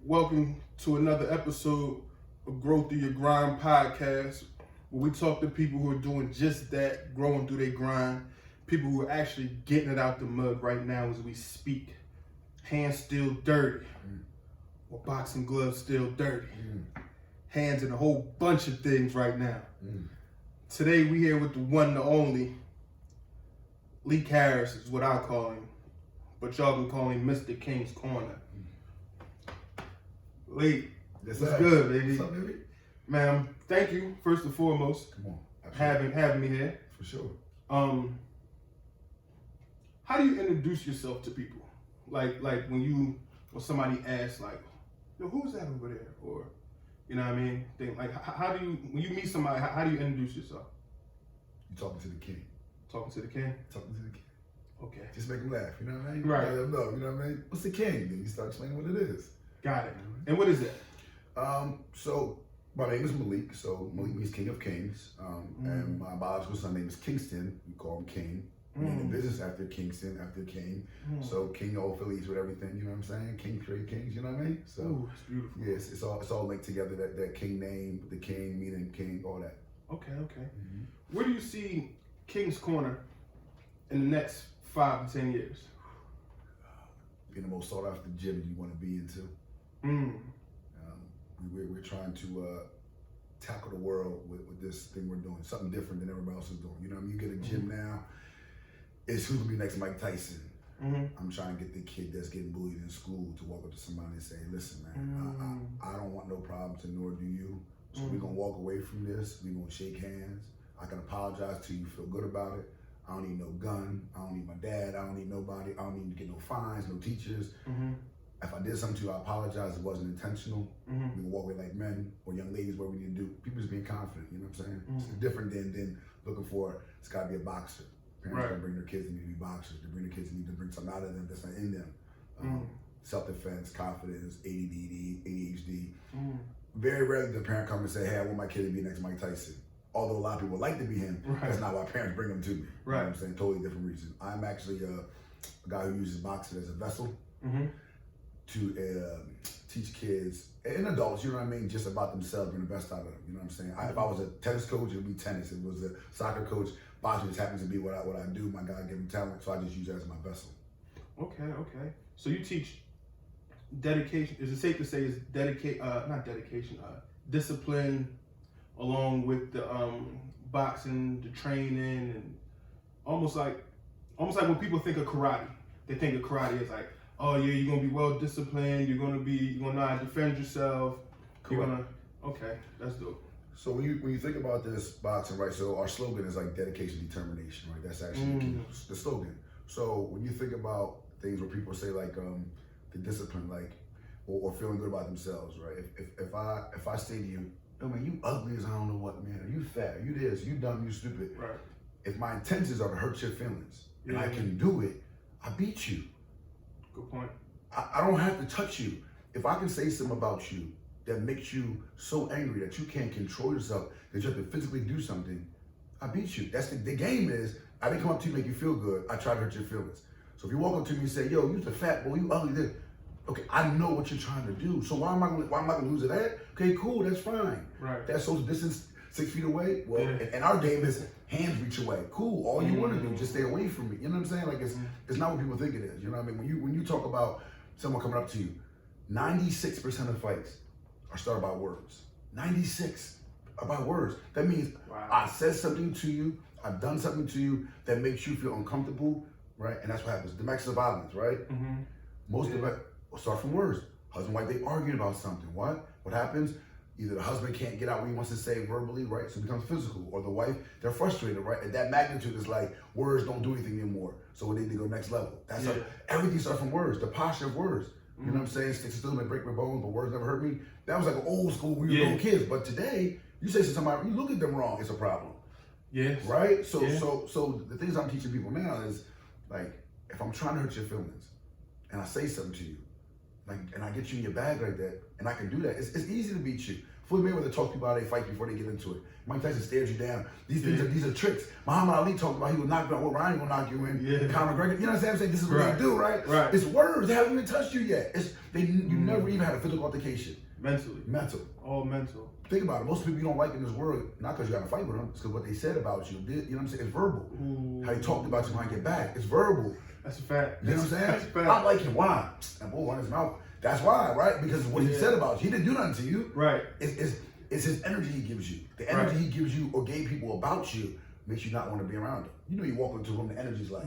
Welcome to another episode of Grow Through Your Grind podcast, where we talk to people who are doing just that, growing through their grind, people who are actually getting it out the mud right now as we speak. Hands still dirty, or boxing gloves still dirty. Hands in a whole bunch of things right now. Today we here with the one and the only, Malik Harris is what I call him, but y'all can call him Mr. King's Corner. Malik, what's good, baby? What's up, baby? Man, thank you first and foremost Come on, having me here. for sure. How do you introduce yourself to people? Like when somebody asks like, "Yo, who's that over there?" Or, you know what I mean? How do you, when you meet somebody, how do you introduce yourself? You talking to the king. Talking to the king? Talking to the king. Okay. Just make him laugh. You know what I mean? Right. Let him know. You know what I mean? What's the king? Then you start explaining what it is. Got it. And what is that? So my name is Malik. So Malik means King of Kings. And my biological son name is Kingston. We call him King. In the business after Kingston, after King. So King all affiliates with everything, you know what I'm saying? King create kings, you know what I mean? So Ooh, it's beautiful. yes, it's all linked together, that king name, the king, meaning king, all that. Okay. Where do you see King's Corner in the next 5 to 10 years? Being the most sought after gym you want to be into. We're trying to tackle the world with this thing we're doing, something different than everybody else is doing. You know what I mean? You get a gym now, it's who's gonna be next Mike Tyson. I'm trying to get the kid that's getting bullied in school to walk up to somebody and say, listen, man, I don't want no problems, and nor do you. So we're gonna walk away from this, we're gonna shake hands. I can apologize to you, feel good about it. I don't need no gun, I don't need my dad, I don't need nobody, I don't need to get no fines, no teachers. If I did something to you, I apologize, it wasn't intentional. We can walk away like men or young ladies, what we need to do. People just being confident, you know what I'm saying? It's different than looking for, it's gotta be a boxer. Parents don't bring their kids to need to be boxers. They bring their kids to need to bring something out of them that's not in them. Self-defense, confidence, ADD, ADHD. Very rarely does a parent come and say, hey, I want my kid to be next Mike Tyson. Although a lot of people would like to be him, that's not why parents bring them to me. You know what I'm saying? Totally different reason. I'm actually a guy who uses boxing as a vessel to teach kids and adults, you know what I mean, just about themselves, bring the best out of them. You know what I'm saying? If I was a tennis coach, it would be tennis. If it was a soccer coach, boxing just happens to be what I do. My God-given talent, so I just use that as my vessel. Okay. So you teach dedication. Is it safe to say it's not dedication, discipline, along with the boxing, the training, and almost like when people think of karate, they think of karate as like, oh yeah, you're gonna be well disciplined, you're gonna know how to defend yourself. Okay, that's dope. So when you think about this boxing, right? So our slogan is like dedication, determination, right? That's actually the slogan. So when you think about things where people say like the discipline, like or feeling good about themselves, right? If I say to you, oh man, you ugly as I don't know what, man, or you fat, or you this, you dumb, you stupid. Right. If my intentions are to hurt your feelings and I can do it, I beat you. Good point. I don't have to touch you. If I can say something about you that makes you so angry that you can't control yourself, that you have to physically do something, I beat you. That's the game is, I didn't come up to you to make you feel good, I try to hurt your feelings. So if you walk up to me and say, yo, you're the fat boy, you ugly, this. Okay, I know what you're trying to do. So why am I gonna lose it at? Okay, cool, that's fine. Right. That's social distance 6 feet away. Well, and our game is hands reach away. Cool, all you want to do, just stay away from me. You know what I'm saying? Like it's not what people think it is. You know what I mean? When you talk about someone coming up to you, 96% of fights are started by words. 96 are by words. That means I said something to you, I've done something to you that makes you feel uncomfortable, right? And that's what happens. Domestic violence, right? Most of it start from words. Husband and wife, they arguing about something. What happens? Either the husband can't get out what he wants to say verbally, right? So it becomes physical. Or the wife, they're frustrated, right? And that magnitude is like, words don't do anything anymore. So we need to go next level. That's everything starts from words, the posture of words. You know what I'm saying? Sticks still may break my bones, but words never hurt me. That was like an old school, we were little kids. But today, you say to somebody, you look at them wrong, it's a problem. Yes. Right? So the things I'm teaching people now is like, if I'm trying to hurt your feelings and I say something to you, like, and I get you in your bag like that, and I can do that, it's easy to beat you. Floyd Mayweather talks people how they fight before they get into it. Mike Tyson stares you down. These are tricks. Muhammad Ali talked about he would knock you out. Well, Ryan will knock you in. Conor McGregor. You know what I'm saying? This is what they do, right? Right. It's words. They haven't even touched you yet. You never even had a physical altercation. Mentally. Mental. All mental. Think about it. Most people you don't like in this world, not because you had a fight with them, it's because what they said about you. You know what I'm saying? It's verbal. Ooh. How they talked about you behind your back. It's verbal. That's a fact. You know what I'm saying? That's a fact. I like him. Why? And boy, on his mouth. That's why, right? Because of what he said about you. He didn't do nothing to you. Right. It's his energy he gives you. The energy he gives you or gave people about you makes you not want to be around him. You know, you walk into a room, the energy's like,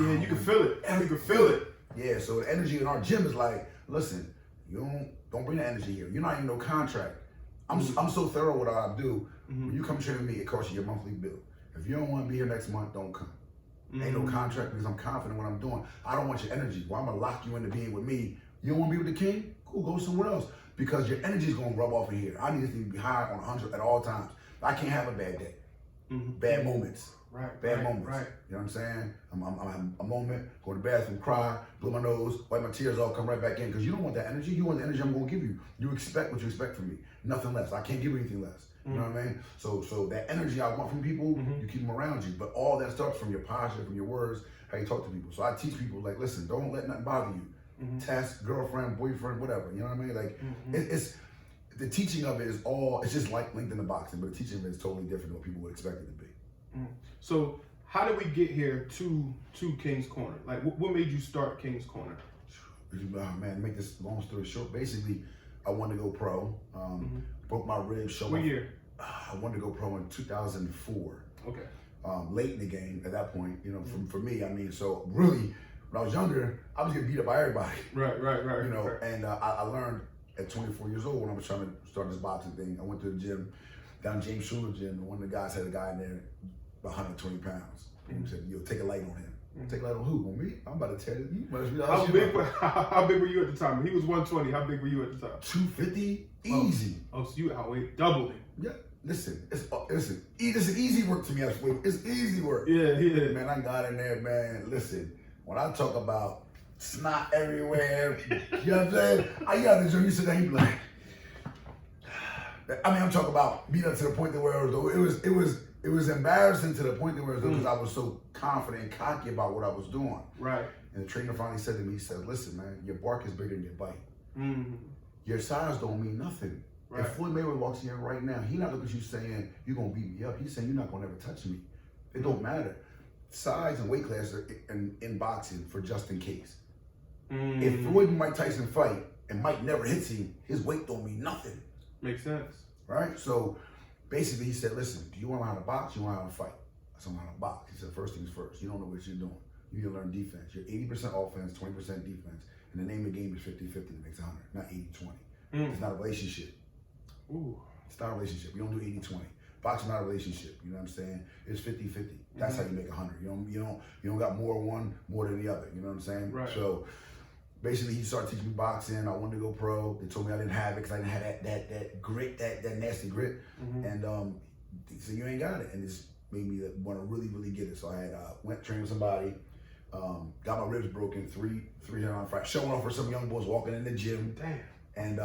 yeah, you can feel it. You can feel it. Yeah, so the energy in our gym is like, listen, you don't bring the energy here. You're not even no contract. I'm so thorough with what I do. When you come train with me, it costs you your monthly bill. If you don't want to be here next month, don't come. Ain't no contract because I'm confident in what I'm doing. I don't want your energy. Well, I'm gonna lock you into being with me. You don't want to be with the king? Cool, go somewhere else. Because your energy is gonna rub off in here. I need this thing to be high on 100 at all times. I can't have a bad day. Bad moments. Bad moments. Right. You know what I'm saying? I'm having a moment, go to the bathroom, cry, blow my nose, wipe my tears off, come right back in. Because you don't want that energy. You want the energy I'm gonna give you. You expect what you expect from me. Nothing less. I can't give you anything less. You know what I mean? So that energy I want from people, you keep them around you. But all that starts from your posture, from your words, how you talk to people. So I teach people, like, listen, don't let nothing bother you. Test, girlfriend, boyfriend, whatever. You know what I mean? Like, it's the teaching of it is all, it's just like linked in the boxing, but the teaching of it is totally different than what people would expect it to be. So how did we get here to King's Corner? Like, what made you start King's Corner? Man, to make this long story short, basically, I wanted to go pro. Broke my ribs. What year? I wanted to go pro in 2004. Okay. Late in the game at that point, you know, for me, I mean, so really, when I was younger, I was getting beat up by everybody. Right. You know, and I learned at 24 years old when I was trying to start this boxing thing. I went to the gym, down James Schuler's gym, and one of the guys had a guy in there, about 120 pounds. And he said, yo, take a light on him. Take a light on who? On me? I'm about to tell you. How big were you at the time? He was 120. How big were you at the time? 250? Easy. Oh, so you outweighed double him. Yeah. Listen, it's easy work to me. It's easy work. Yeah. Man, I got in there, man. Listen, when I talk about snot everywhere, you know what I'm saying? I got the gym, you sit there, you be like, I mean, I'm talking about being up to the point that where it was embarrassing to the point that where because I was so confident and cocky about what I was doing. Right. And the trainer finally said to me, he said, listen, man, your bark is bigger than your bite. Your size don't mean nothing. Right. If Floyd Mayweather walks in here right now, he not looking at you saying, you're going to beat me up. He's saying, you're not going to ever touch me. It don't matter. Size and weight class are in boxing for just in case. If Floyd and Mike Tyson fight and Mike never hits him, his weight don't mean nothing. Makes sense. Right? So basically he said, listen, do you want to learn how to box? You want to learn how to fight? I said, I want to learn how to box. He said, first things first. You don't know what you're doing. You need to learn defense. You're 80% offense, 20% defense. And the name of the game is 50-50 that makes 100, not 80-20. It's not a relationship. Ooh. It's not a relationship. You don't do 80-20. Boxing not a relationship. You know what I'm saying? It's 50-50. That's how you make 100. You don't got more one more than the other. You know what I'm saying? Right. So basically he started teaching me boxing. I wanted to go pro. They told me I didn't have it because I didn't have that grit, that nasty grit. And he said, you ain't got it. And this made me want to really, really get it. So I had went trained with somebody, got my ribs broken, three head-on fractures, showing off for some young boys walking in the gym. Damn. And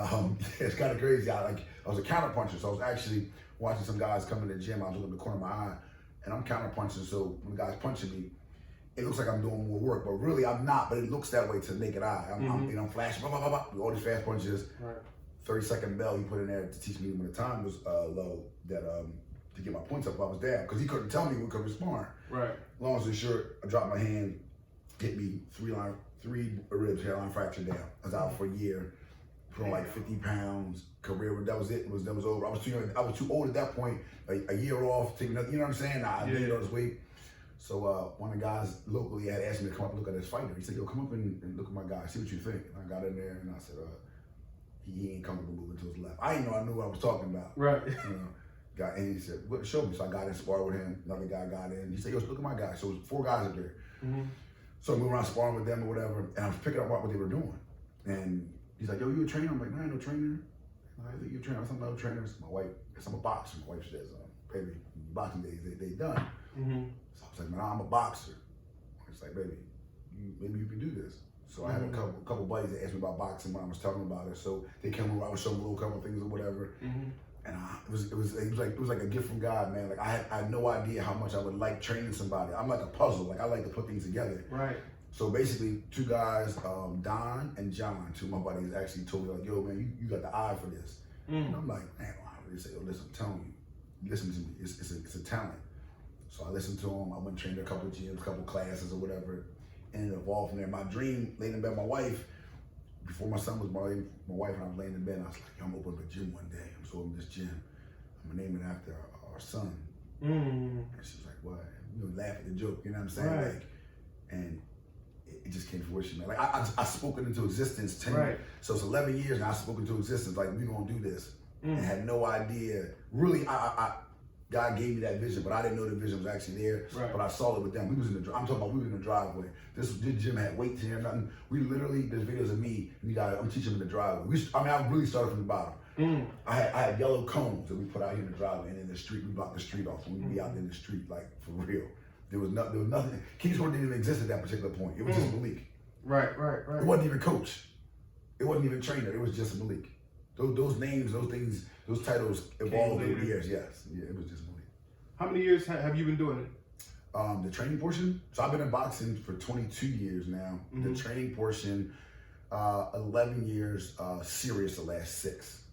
it's kind of crazy. I was a counter puncher, so I was actually watching some guys come in the gym. I was looking in the corner of my eye, and I'm counter punching. So when the guy's punching me, it looks like I'm doing more work, but really I'm not. But it looks that way to the naked eye. I'm flashing, blah, blah, blah, blah, all these fast punches. Right. 30-second bell he put in there to teach me when the time was low that to get my points up. I was down because he couldn't tell me we could respond. Right. Long story short, I dropped my hand, hit me three ribs, hairline fracture down. I was out for a year. Put on like 50 pounds, career, that was it. That was over. I was too old at that point. A year off, taking nothing, you know what I'm saying? I gained all this weight. So one of the guys locally had asked me to come up and look at this fighter. He said, yo, come up and look at my guy, see what you think. And I got in there and I said, he ain't comfortable moving to his left. I didn't know I knew what I was talking about. Right. And he said, well, show me. So I got in, sparred with him. Another guy got in. He said, yo, look at my guy. So it was 4 guys up there. So I moved around sparring with them or whatever, and I was picking up what they were doing. And he's like, yo, you a trainer? I'm like, no, I ain't no trainer. I think you're a trainer. I'm not a trainer. My wife, because I'm a boxer. My wife says, baby, boxing days, they done. So I was like, man, I'm a boxer. It's like, baby, maybe you can do this. So I had a couple buddies that asked me about boxing when I was talking about it. So they came over, I was showing them a little couple things or whatever. And it was like a gift from God, man. Like I had no idea how much I would like training somebody. I'm like a puzzle. Like I like to put things together. Right. So basically, two guys, Don and John, two of my buddies, actually told me like, "Yo, man, you got the eye for this." And I'm like, "Man, I really say, yo, listen, I'm telling you, listen to me. It's a talent." So I listened to him. I went and trained a couple of gyms, a couple of classes or whatever, and it evolved from there. My dream, laying in bed, my wife, before my son was born, my wife and I was laying in bed. And I was like, "Yo, I'm gonna open up a gym one day. I'm so open this gym. I'm gonna name it after our son." And she was like, "What?" You know, laugh at the joke. You know what I'm saying? Right. Like, and it just came to fruition, man. Like I spoke it into existence 10 Right. So it's 11 years now I spoke into existence, like we're gonna do this. And had no idea. Really, God gave me that vision, but I didn't know the vision was actually there. Right. But I saw it with them. We was in the I'm talking about we was in the driveway. This gym had weights here, nothing. We literally, there's videos of me, I'm teaching them in the driveway. I really started from the bottom. I had yellow cones that we put out here in the driveway, and in the street, we blocked the street off. We would be out in the street, like for real. There was nothing. Kingscourt didn't even exist at that particular point. It was just Malik. Right. It wasn't even coach. It wasn't even trainer. It was just Malik. Those names, those things, those titles evolved over the years. Yes, yeah, it was just Malik. How many years have you been doing it? The training portion. So I've been in boxing for 22 years now. The training portion, 11 years. Serious the last 6.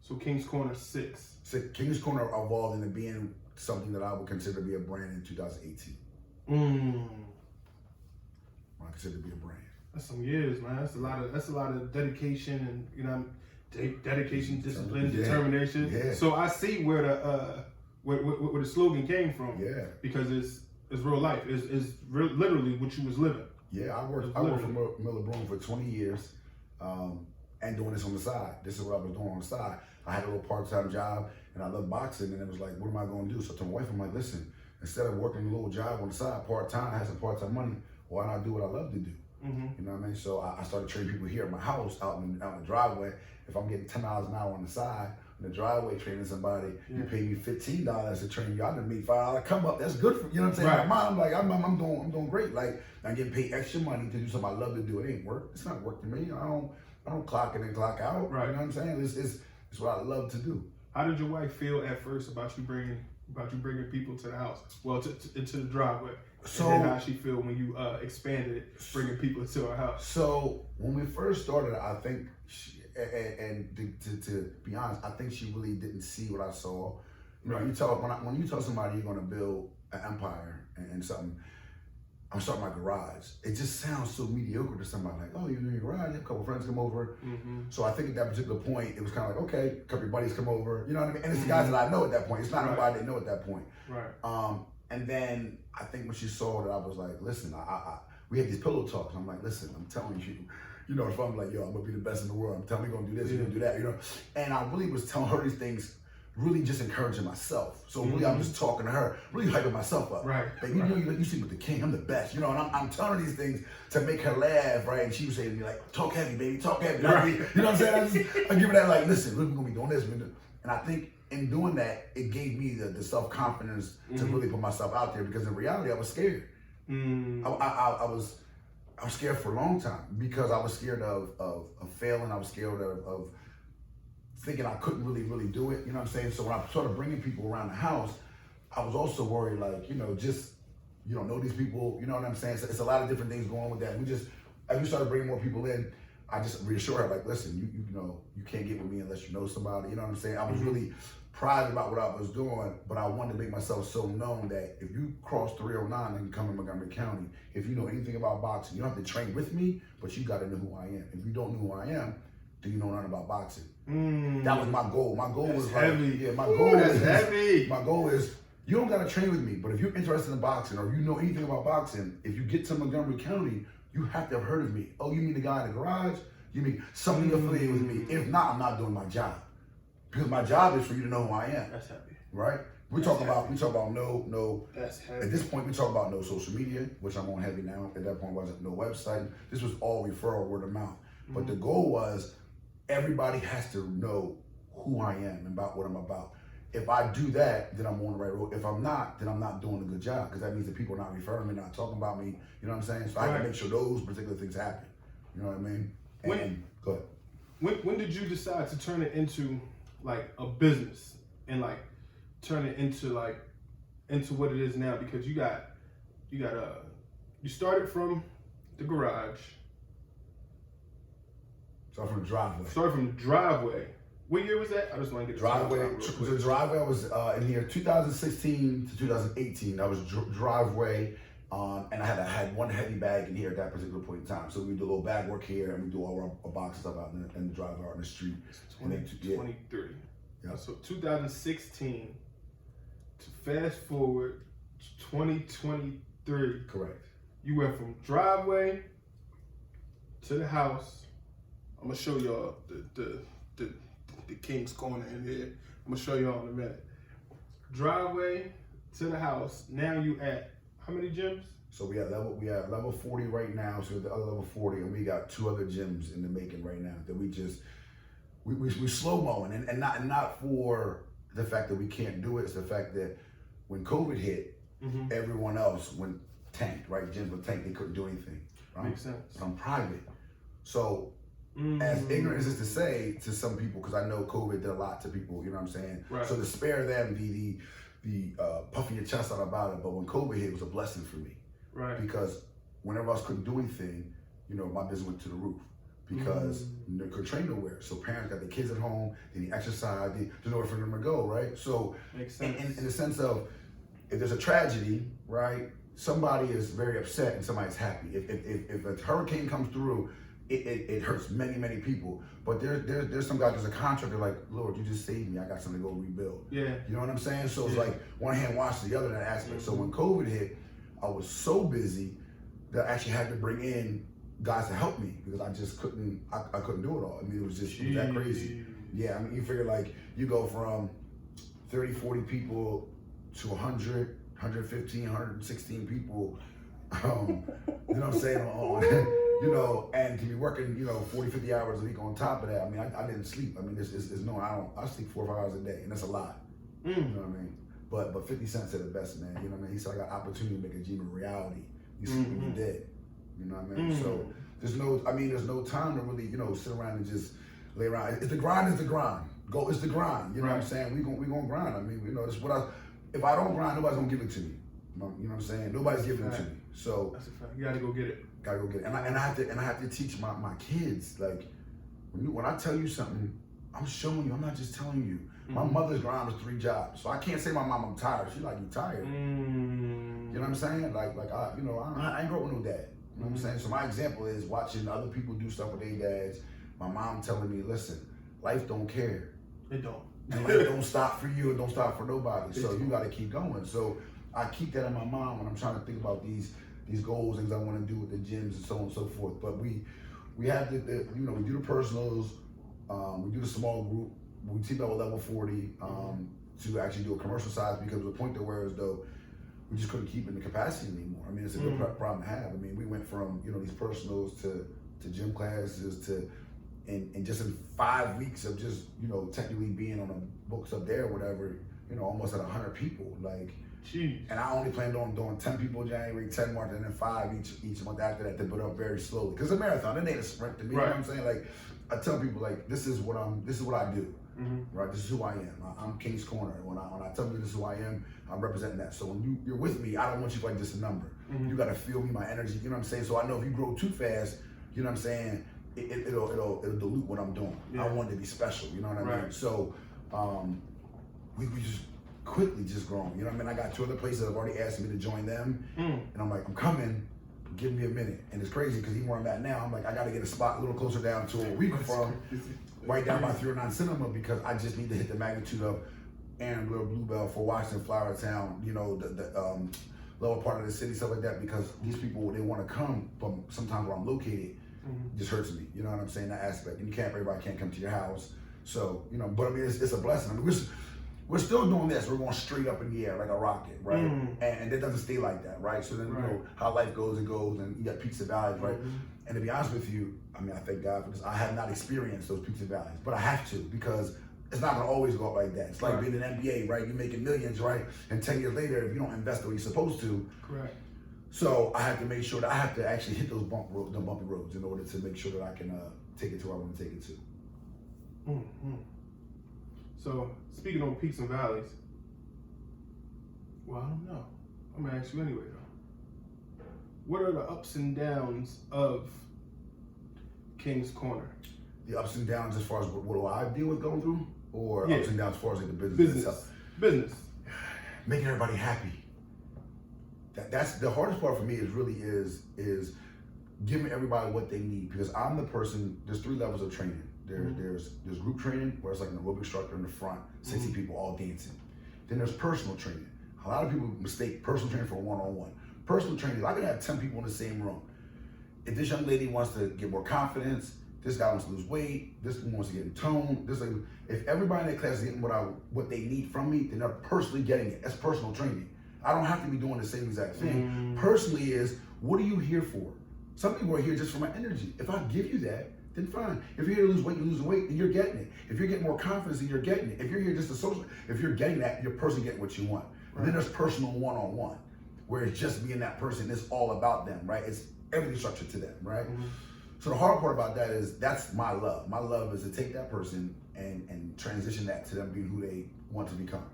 So King's Corner 6. King's Corner evolved into being something that I would consider to be a brand in 2018. I consider to be a brand. That's some years, man. That's a lot of dedication and dedication, discipline, determination. Yeah. So I see where the slogan came from. Yeah. Because it's real life. It's literally what you was living. Yeah, I worked for Miller Broom for 20 years, and doing this on the side. This is what I was doing on the side. I had a little part-time job, and I loved boxing, and it was like, what am I going to do? So I told my wife, I'm like, listen, instead of working a little job on the side, part-time, I had some part-time money, why not do what I love to do? You know what I mean? So I started training people here at my house, out in the driveway. If I'm getting $10 an hour on the side, in the driveway training somebody, you pay me $15 to train you. I done made $5 come up. That's good for you know what I'm saying? Right. I'm like, I'm doing great. Like I'm getting paid extra money to do something I love to do. It ain't work. It's not work to me. I don't clock in and clock out. Right. You know what I'm saying? It's what I love to do. How did your wife feel at first about you bringing people to the house? Well, into the driveway. So and then how she feel when you expanded it, bringing people to her house? So when we first started, I think, to be honest, I think she really didn't see what I saw. You know, when you tell somebody you're going to build an empire and something, I'm starting my garage. It just sounds so mediocre to somebody. Like, oh, you're in your garage, you have a couple friends come over. So I think at that particular point, it was kind of like, okay, a couple of buddies come over. You know what I mean? And it's the guys that I know at that point. It's not nobody I didn't know at that point. Right. And then I think when she saw that, I was like, listen, we had these pillow talks. I'm like, listen, I'm telling you, you know, if I'm like, yo, I'm gonna be the best in the world. I'm telling you, we're gonna do this, you're gonna do that, you know. And I really was telling her these things, really just encouraging myself. So really, I'm just talking to her, really hyping myself up. Right. Like, you know, you see with the king, I'm the best, you know. And I'm telling her these things to make her laugh, right? And she was saying to me like, talk heavy, baby, talk heavy. Right. You know what I'm saying? I give her that like, listen, we're gonna be doing this, and I think in doing that, it gave me the self-confidence to really put myself out there, because in reality, I was scared. I was scared for a long time, because I was scared of failing. I was scared of thinking I couldn't really do it. You know what I'm saying? So when I started bringing people around the house, I was also worried, like, you know, just, you don't know these people. You know what I'm saying? So it's a lot of different things going on with that. As we started bringing more people in, I just reassured her, like, listen, you know, you can't get with me unless you know somebody. You know what I'm saying? I was really private about what I was doing, but I wanted to make myself so known that if you cross 309 and you come to Montgomery County, if you know anything about boxing, you don't have to train with me, but you got to know who I am. If you don't know who I am, then you know nothing about boxing. That was my goal. My goal was heavy. Like, yeah, my goal is heavy. My goal is, you don't got to train with me, but if you're interested in boxing or you know anything about boxing, if you get to Montgomery County, you have to have heard of me. Oh, you mean the guy in the garage? You mean something affiliated with me? If not, I'm not doing my job. Because my job is for you to know who I am. That's heavy. Right? We talk about no. That's heavy. At this point, we talk about no social media, which I'm on heavy now. At that point, wasn't no website. This was all referral, word of mouth. But the goal was everybody has to know who I am and about what I'm about. If I do that, then I'm on the right road. If I'm not, then I'm not doing a good job, because that means that people are not referring me, not talking about me. You know what I'm saying? So I have to make sure those particular things happen. You know what I mean? And go ahead. When did you decide to turn it into like a business and like turn it into what it is now? Because you started from the garage. Start from the driveway. Start from the driveway. What year was that? I just want to get driveway. The driveway was in here 2016 to 2018. That was driveway, and I had one heavy bag in here at that particular point in time. So we do a little bag work here, and we do all our box stuff out in the driveway out in the street. 23. Yeah. So 2016 to fast forward to 2023. Correct. You went from driveway to the house. I'm gonna show y'all the King's Corner in here. I'm gonna show y'all in a minute. Driveway to the house. Now you at how many gyms? So we have level 40 right now. So the other level 40, and we got 2 other gyms in the making right now that we slow mowing, and not for the fact that we can't do it. It's the fact that when COVID hit, everyone else went tanked, right? Gyms were tanked. They couldn't do anything. Right? Makes sense. But I'm private, so. As ignorant as is to say to some people, because I know COVID did a lot to people, you know what I'm saying? Right. So to spare them the puffing your chest out about it, but when COVID hit, it was a blessing for me. Right. Because whenever else couldn't do anything, my business went to the roof. Because they couldn't train nowhere. So parents got their kids at home, they need exercise, there's nowhere for them to go, right? So makes sense. In the sense of, if there's a tragedy, right, somebody is very upset and somebody's happy. If a hurricane comes through, it hurts many people, but there's some guys, there's a contractor like, Lord, you just saved me, I got something to go rebuild. Yeah. You know what I'm saying? So it's like one hand washes the other in that aspect. So when COVID hit, I was so busy that I actually had to bring in guys to help me because I just couldn't do it all. I mean, it was that crazy. Yeah, I mean, you figure like you go from 30, 40 people to 100, 115, 116 people, you know what I'm saying? And to be working, 40, 50 hours a week on top of that. I mean, I didn't sleep. I mean, I sleep 4 or 5 hours a day, and that's a lot. You know what I mean? But 50 Cent said it best, man. You know what I mean? He said, I got opportunity to make a dream a reality. You sleep when you're dead. You know what I mean? So there's no time to really, sit around and just lay around. If the grind is the grind. It's the grind. You know what I'm saying? We gonna grind. I mean, it's if I don't grind, nobody's gonna give it to me. You know what I'm saying? Nobody's giving it to me. So that's a fact. You gotta go get it. And I have to teach my kids, like, when I tell you something, I'm showing you. I'm not just telling you. My mother's grind was 3 jobs, so I can't say my mom I'm tired. She's like, you tired? You know what I'm saying? Like I ain't grow up with no dad. You know what I'm saying? So my example is watching other people do stuff with their dads. My mom telling me, listen, life don't care. It don't. And life don't stop for you. It don't stop for nobody. So you got to keep going. So I keep that in my mind when I'm trying to think about these goals, things I want to do with the gyms and so on and so forth. But we have we do the personals, we do the small group, we team up with level 40 to actually do a commercial size because the point to where as though we just couldn't keep in the capacity anymore. I mean, it's a good problem to have. I mean, we went from these personals to gym classes to and just in 5 weeks of just technically being on the books up there or whatever, almost at 100 people, like. Jeez. And I only planned on doing 10 people in January, 10 March, and then 5 each month after that to build up very slowly. Because it's a marathon, it ain't a sprint to me. Right. You know what I'm saying? Like, I tell people, like, this is what I do. Right? This is who I am. I'm King's Corner. When I tell you this is who I am, I'm representing that. So when you're with me, I don't want you like just a number. You got to feel me, my energy. You know what I'm saying? So I know if you grow too fast, you know what I'm saying, it'll dilute what I'm doing. Yeah. I want it to be special. You know what I mean? So we just quickly just growing. You know what I mean? I got 2 other places that have already asked me to join them. And I'm like, I'm coming. Give me a minute. And it's crazy because even where I'm at now, I'm like, I got to get a spot a little closer down to where we come from, right down by 309 Cinema, because I just need to hit the magnitude of Aaron, Little Bluebell, for Washington, Flowertown, the lower part of the city, stuff like that, because these people, they want to come, but sometimes where I'm located just hurts me. You know what I'm saying? That aspect. And everybody can't come to your house. So, but I mean, it's a blessing. I mean, we're still doing this. We're going straight up in the air like a rocket, right? And it doesn't stay like that, right? So then, how life goes, it goes, and you got peaks and valleys, right? And to be honest with you, I mean, I thank God for this. I have not experienced those peaks and valleys, but I have to, because it's not going to always go up like that. It's like being in the NBA, right? You're making millions, right? And 10 years later, if you don't invest the way you're supposed to. Correct. So I have to make sure that I have to actually hit those bumpy roads in order to make sure that I can take it to where I want to take it to. So, speaking on peaks and valleys, well, I don't know. I'm going to ask you anyway, though. what are the ups and downs of King's Corner? The ups and downs as far as what do I deal with going through, or Yeah. ups and downs as far as like the business itself? Business. Making everybody happy. That's the hardest part for me. Is giving everybody what they need, because I'm the person. There's 3 levels of training. There's group training, where it's like an aerobic instructor in the front, 60 people all dancing. Then there's personal training. A lot of people mistake personal training for one-on-one. Personal training, I can have 10 people in the same room. If this young lady wants to get more confidence, this guy wants to lose weight, this one wants to get in tone, if everybody in that class is getting what they need from me, then they're personally getting it. That's personal training. I don't have to be doing the same exact thing. Personally is, what are you here for? Some people are here just for my energy. If I give you that, then fine. If you're here to lose weight, you're losing weight, then you're getting it. If you're getting more confidence, then you're getting it. If you're here just to social, if you're getting that, you're personally getting what you want. Right. And then there's personal one-on-one, where it's just me and that person. It's all about them, right? It's everything structured to them, right? So the hard part about that is, that's my love. My love is to take that person and transition that to them being who they want to become.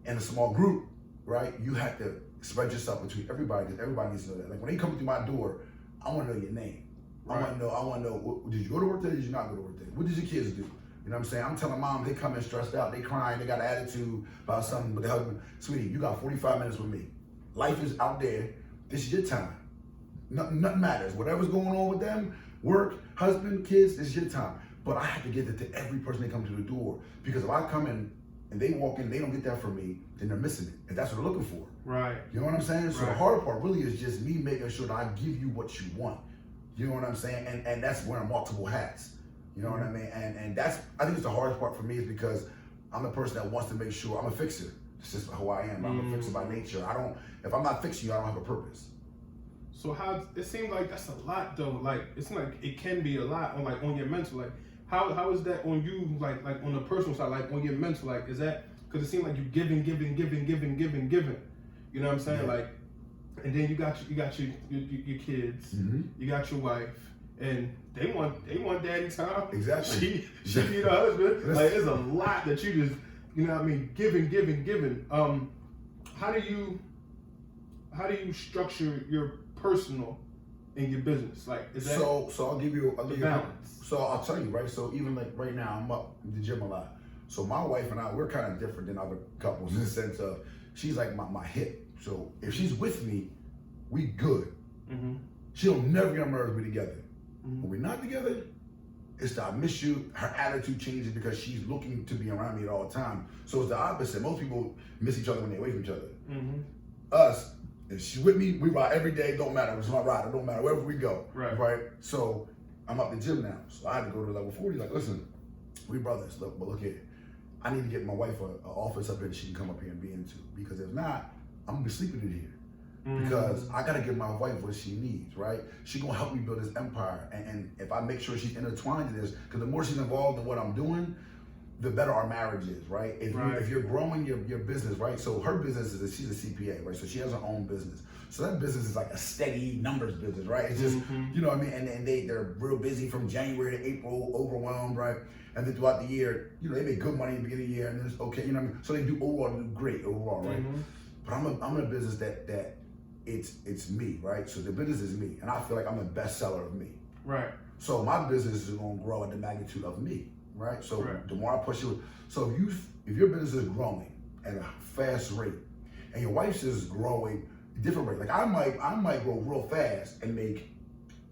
In a small group, right, you have to spread yourself between everybody, because everybody needs to know that. Like when they come through my door, I want to know your name. Right. I want to know, did you go to work today? Did you not go to work today? What did your kids do? You know what I'm saying? I'm telling mom, they come in stressed out, they crying, they got an attitude about something, but the husband, sweetie, you got 45 minutes with me. Life is out there. This is your time. Nothing matters. Whatever's going on with them, work, husband, kids, this is your time. But I have to get that to every person that comes to the door, because if I come in and they walk in, they don't get that from me, then they're missing it. And that's what they're looking for. Right. You know what I'm saying? So the hard part really is just me making sure that I give you what you want. You know what I'm saying? And that's wearing multiple hats. You know what I mean? And that's, I think it's the hardest part for me, is because I'm the person that wants to make sure, I'm a fixer. It's just who I am. I'm a fixer by nature. If I'm not fixing you, I don't have a purpose. So how, it seems like that's a lot though. Like, it's like, it can be a lot on your mental. Like, how is that on you, like on the personal side, like on your mental? Like, is that, because it seems like you're giving. You know what I'm saying? Yeah. Like, and then you got your kids, you got your wife, and they want daddy time. Exactly. She need a husband. Like, it's a lot that you just, you know what I mean, giving. How do you structure your personal in your business? Like, is that so I'll give you balance. So I'll tell you, right? So even like right now, I'm up in the gym a lot. So my wife and I, we're kind of different than other couples in the sense of, she's like my hip. So if she's with me, we good. She'll never get on nerves we together. When we're not together, it's the I miss you. Her attitude changes because she's looking to be around me at all time. So it's the opposite. Most people miss each other when they're away from each other. Us, if she's with me, we ride every day. Don't matter. It's my ride. It don't matter wherever we go. Right. So I'm up the gym now. So I had to go to level 40. Like, listen, we brothers. Look here. I need to get my wife an office up here that she can come up here and be into. Because if not, I'm gonna be sleeping in here. Because I gotta give my wife what she needs, right? She's gonna help me build this empire. And if I make sure she's intertwined in this, because the more she's involved in what I'm doing, the better our marriage is, right? If you're growing your business, right? So her business is she's a CPA, right? So she has her own business. So that business is like a steady numbers business, right? It's just, you know what I mean? And they're real busy from January to April, overwhelmed, right? And then throughout the year, you know, they make good money in the beginning of the year, and then it's okay, you know what I mean? So they do great overall, right? But I'm in a business that it's me, right? So the business is me, and I feel like I'm the best seller of me. Right. So my business is gonna grow at the magnitude of me, right? So the more I push you, so if your business is growing at a fast rate, and your wife's is growing a different rate, like I might grow real fast and make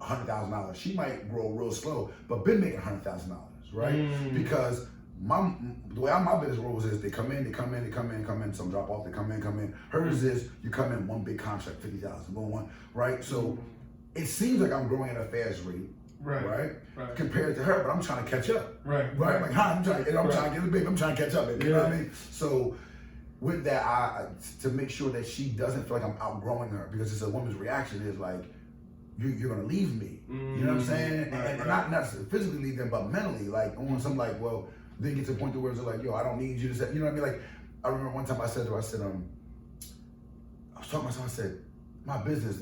$100,000. She might grow real slow, but been making $100,000, right? Because the way my business rolls is they come in, some drop off, they come in. Hers is you come in one big contract, 50,000, one, right? So it seems like I'm growing at a fast rate, right? Compared to her, but I'm trying to catch up, right? Like, hi, I'm trying to get it big, I'm trying to catch up, baby. You know what I mean? So with that, to make sure that she doesn't feel like I'm outgrowing her, because it's a woman's reaction is like, you're gonna leave me. You know what I'm saying? And not physically leave them, but mentally, like on some like, well, then get to the point where it's like, yo, I don't need you to say, you know what I mean? Like, I remember one time I said to her, I was talking to myself, I said, my business,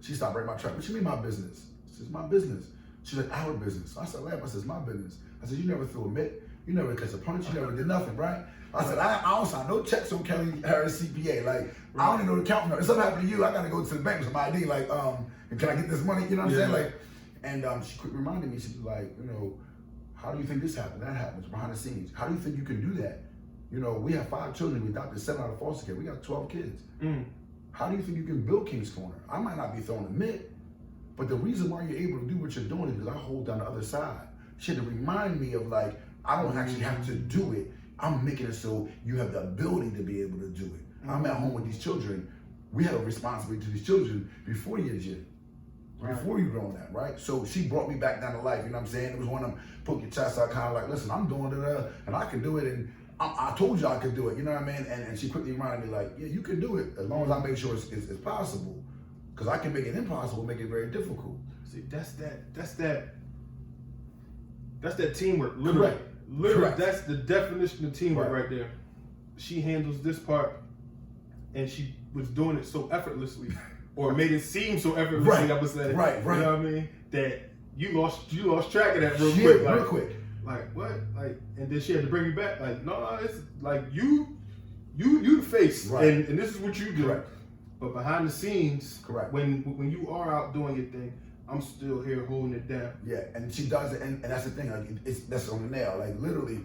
she stopped right my track. What you mean my business? She says, my business. She's like, our business. So I said, laugh, I said, it's my business. I said, you never threw a mitt, You never catch a punch. You never did nothing, right? I said, I don't sign no checks on Kelly Harris CPA. Like, I don't even know the account number. If something happened to you, I got to go to the bank with some ID. Like, can I get this money? You know what I'm saying? Like, and she quick reminded me. She was like, you know, how do you think this happened? That happens behind the scenes. How do you think you can do that? You know, we have 5 children. We adopted 7 out of foster care. We got 12 kids. How do you think you can build King's Corner? I might not be throwing a mitt, but the reason why you're able to do what you're doing is because I hold down the other side. She had to remind me of like, I don't actually have to do it. I'm making it so you have the ability to be able to do it. I'm at home with these children. We have a responsibility to these children before you're a gym. Before you grown that, right? So she brought me back down to life, you know what I'm saying? It was one of them poke your chest out, kind of like, listen, I'm doing it, and I can do it, and I told you I could do it, you know what I mean? And she quickly reminded me, like, yeah, you can do it, as long as I make sure it's possible. Because I can make it impossible, make it very difficult. See, that's that teamwork, literally. Correct. Literally, Correct. That's the definition of teamwork Right. right there. She handles this part, and she was doing it so effortlessly, or made it seem so effortlessly. Right. I would say, Right. You know what I mean? That you lost track of that real Shit, quick. Like, real quick. Like what? Like, and then she had to bring you back. Like, no, it's like you the face, Right. and this is what you do. Correct. But behind the scenes, Correct. When you are out doing your thing, I'm still here holding it down. Yeah, and she does it, and that's the thing. Like, that's on the nail. Like literally,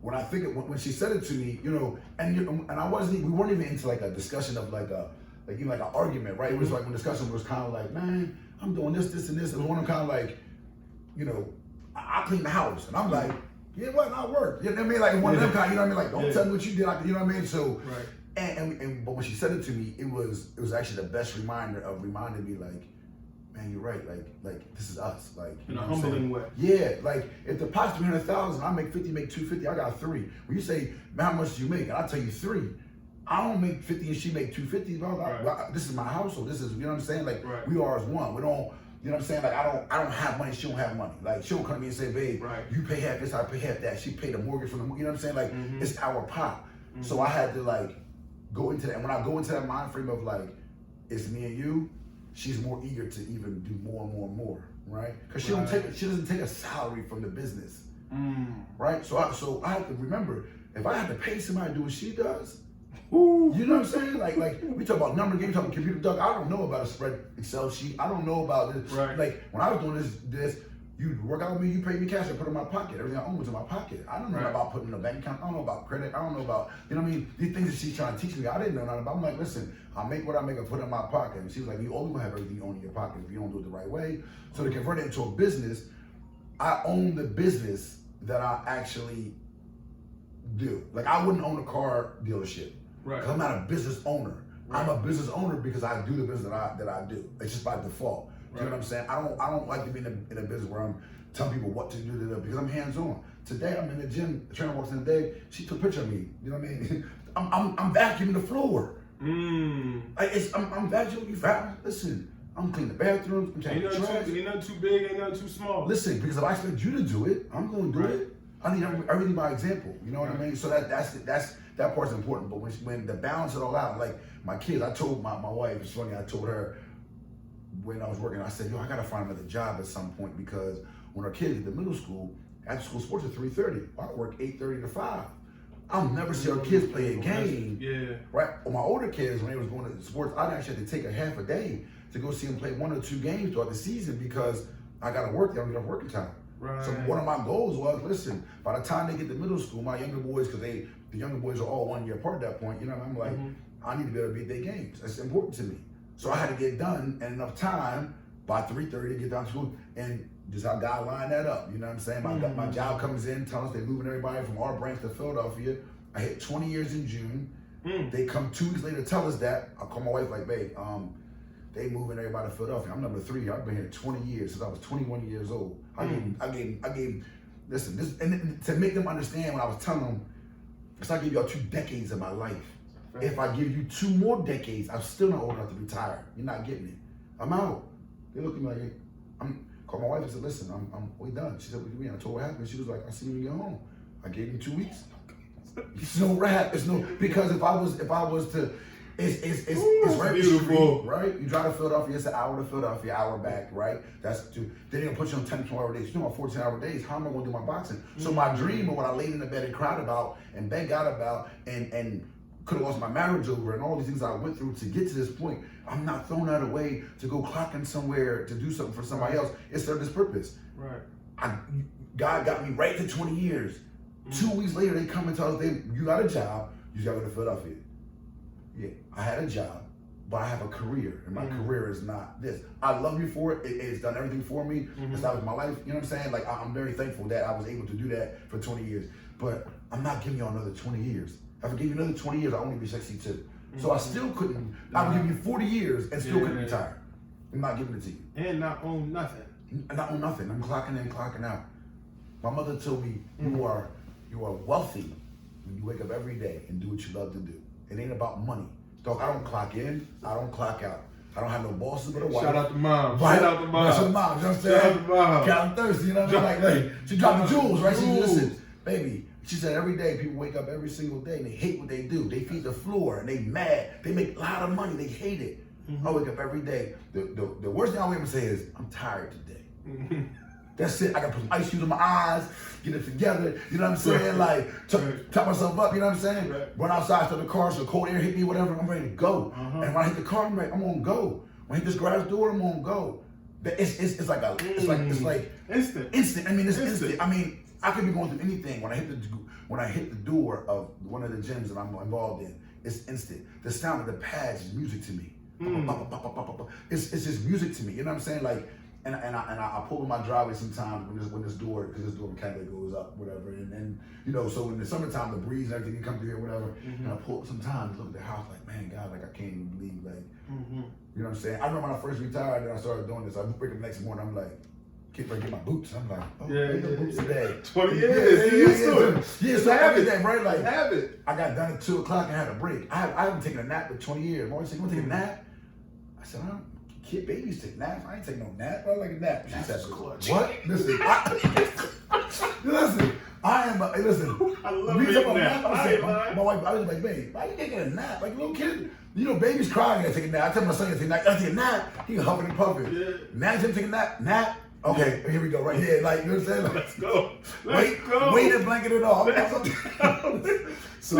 when I think when she said it to me, you know, and I wasn't. We weren't even into like a discussion of like an argument, right? It was like when discussion was kind of like, man, I'm doing this, and this. It was one of kind of like, you know, I clean the house, and I'm like, yeah, what? I work. You know what I mean? Like one of them kind. You know what I mean? Like, don't tell me what you did. You know what I mean? So, right. And but when she said it to me, it was actually the best reminder of reminding me like, man, you're right. Like this is us. Like in a humbling way. Yeah. Like if the pot's 300,000, I make 50, make 250. I got 3. When you say, man, how much do you make? And I tell you 3. I don't make 50 and she make 250. Bro. Right. This is my household. This is, you know what I'm saying? Like right. we are as one. We don't. You know what I'm saying? Like I don't have money. She don't have money. Like she'll come to me and say, babe, right. you pay half this, I pay half that. She paid the mortgage from the. You know what I'm saying? Like it's our pot. So I had to like go into that. And when I go into that mind frame of like, it's me and you, she's more eager to even do more and more and more, right? Because she doesn't take a salary from the business, right? So I have to remember, if I have to pay somebody to do what she does, you know what I'm saying? Like we talk about number games, talking computer dog. I don't know about a spread Excel sheet. I don't know about this. Right. Like when I was doing this. You work out with me, you pay me cash, I put it in my pocket. Everything I own was in my pocket. I don't know about putting in a bank account. I don't know about credit. I don't know about, you know what I mean? These things that she's trying to teach me, I didn't know nothing about. I'm like, listen, I make what I make, I put it in my pocket. And she was like, you only gonna have everything you own in your pocket if you don't do it the right way. So to convert it into a business, I own the business that I actually do. Like I wouldn't own a car dealership. Right. Because I'm not a business owner. Right. I'm a business owner because I do the business that I do. It's just by default. You know what I'm saying? I don't like to be in a business where I'm telling people what to do because I'm hands-on. Today I'm in the gym, the trainer walks in the day, she took a picture of me. You know what I mean? I'm vacuuming the floor. I'm vacuuming. Listen, I'm cleaning the bathrooms, I'm taking the trash. Ain't nothing too big, ain't nothing too small. Listen, because if I expect you to do it, I'm gonna do it. I need everything by example. You know what I mean? So that part's important. But when the balance it all out, like my kids, I told my wife, it's funny, I told her when I was working, I said, yo, I gotta find another job at some point because when our kids get to middle school, after school sports at 3:30, I work 8:30 to 5. I'll never see our kids play a game. Yeah. Right? Well, my older kids, when they was going to sports, I'd actually have to take a half a day to go see them play 1 or 2 games throughout the season because I gotta work, they don't get enough working time. Right. So one of my goals was, listen, by the time they get to middle school, my younger boys, because the younger boys are all 1 year apart at that point, you know, I'm like, I need to be able to beat their games. That's important to me. So I had to get done and enough time by 3:30 to get down to school, and just how God lined that up. You know what I'm saying? My job comes in, telling us they're moving everybody from our branch to Philadelphia. I hit 20 years in June. They come 2 weeks later to tell us that. I call my wife like, babe, they moving everybody to Philadelphia. I'm number 3. I've been here 20 years since I was 21 years old. I gave listen, this, and to make them understand when I was telling them, because I gave y'all 2 decades of my life. If I give you 2 more decades, I'm still not old enough to retire. You're not getting it. I'm out. They look at me like, called my wife and said, listen, we done. She said, what do you mean? I told her what happened. She was like, I see you when you get home. I gave him 2 weeks. It's no rap. It's no, because if I was to, It's right beautiful. Street, right? You drive to Philadelphia, it's an hour to Philadelphia, hour back, right? That's then they're gonna put you on 10, 12-hour days. You're doing 14-hour days. How am I gonna do my boxing? So my dream, of what I laid in the bed and cried about and begged God about and could have lost my marriage over and all these things I went through to get to this point. I'm not throwing that away to go clocking somewhere to do something for somebody else. It served its purpose. Right. God got me right to 20 years. 2 weeks later, they come and tell us, you got a job, you got to go to Philadelphia. Yeah, I had a job, but I have a career, and my career is not this. I love you for it. It's done everything for me. It's out of my life. You know what I'm saying? Like, I'm very thankful that I was able to do that for 20 years. But I'm not giving you another 20 years. If I give you another 20 years, I'll only be 62. So I still couldn't. I would give you 40 years and still couldn't retire. I'm not giving it to you. And not own nothing. Not own nothing. I'm clocking in, clocking out. My mother told me, you are wealthy when you wake up every day and do what you love to do. It ain't about money. Dog, I don't clock in, I don't clock out. I don't have no bosses but a wife. Shout out to mom. Right? Shout out to mom. Shout out to mom, you know what I'm saying? Shout out to mom. God, I'm thirsty, you know what I mean? Like, she dropped the jewels, right? She said, listen, baby, she said every day people wake up every single day and they hate what they do. They feed the floor and they mad. They make a lot of money, they hate it. I wake up every day. The worst thing I ever say is, I'm tired today. That's it. I gotta put some ice cubes in my eyes, get it together, you know what I'm saying? Like, top myself up, you know what I'm saying? Run outside to the car so the cold air hit me, whatever, I'm ready to go. And when I hit the car, I'm gonna go. When I hit this garage door, I'm gonna go. It's like instant. I mean, it's instant. I mean, I could be going through anything. When I hit the door of one of the gyms that I'm involved in, it's instant. The sound of the pads is music to me. It's just music to me. You know what I'm saying? Like, and I pull in my driveway sometimes when this door, because this door mechanically goes up, whatever. And you know, so in the summertime, the breeze and everything can come through here, whatever. And I pull sometimes look at the house like, man, God, like I can't even believe, like, you know what I'm saying? I remember when I first retired and I started doing this. I wake up the next morning, I'm like, can't get my boots. I'm like, oh, no boots today. 20 years. Yeah, so every day, right? Like, habit. I got done at 2 o'clock and had a break. I haven't taken a nap in 20 years. My wife said, you want to take a nap? I said, kid babies take naps. I ain't taking no nap. I like a nap. She said, what? Listen, I am. Listen, I love taking a nap. My wife, I was like, babe, why are you taking a nap? Like a little kid. You know, babies crying and they take a nap. I tell my son, I take a nap. He huffing and puffing. Yeah. Now he's taking a nap. Okay, here we go, right here. Like, you know what I'm saying? Like, let's go. Wait and blanket it off. So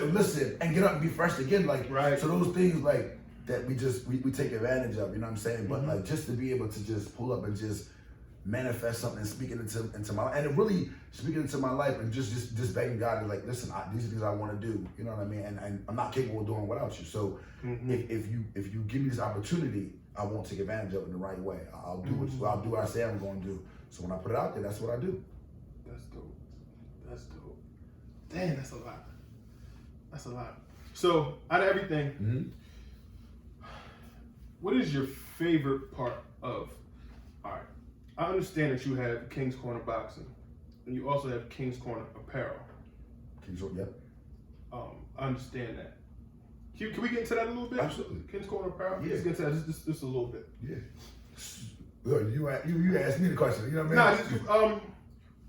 listen, and get up and be fresh again. Like, so those things like that we take advantage of, you know what I'm saying? But like just to be able to just pull up and just manifest something and speak it into my life, and it really speaking into my life and just begging God to like, listen, these are things I want to do, you know what I mean? And I'm not capable of doing without you. So if you give me this opportunity, I won't take advantage of it in the right way. I'll do what I say I'm going to do. So when I put it out there, that's what I do. That's dope. That's dope. Damn, that's a lot. That's a lot. So out of everything, what is your favorite part of? All right, I understand that you have King's Corner Boxing, and you also have King's Corner Apparel. King's Corner, yep. I understand that. Can we get into that a little bit? Absolutely. King's Corner Apparel? Yeah. Let's get into that just a little bit. Yeah. You asked me the question, you know what I mean?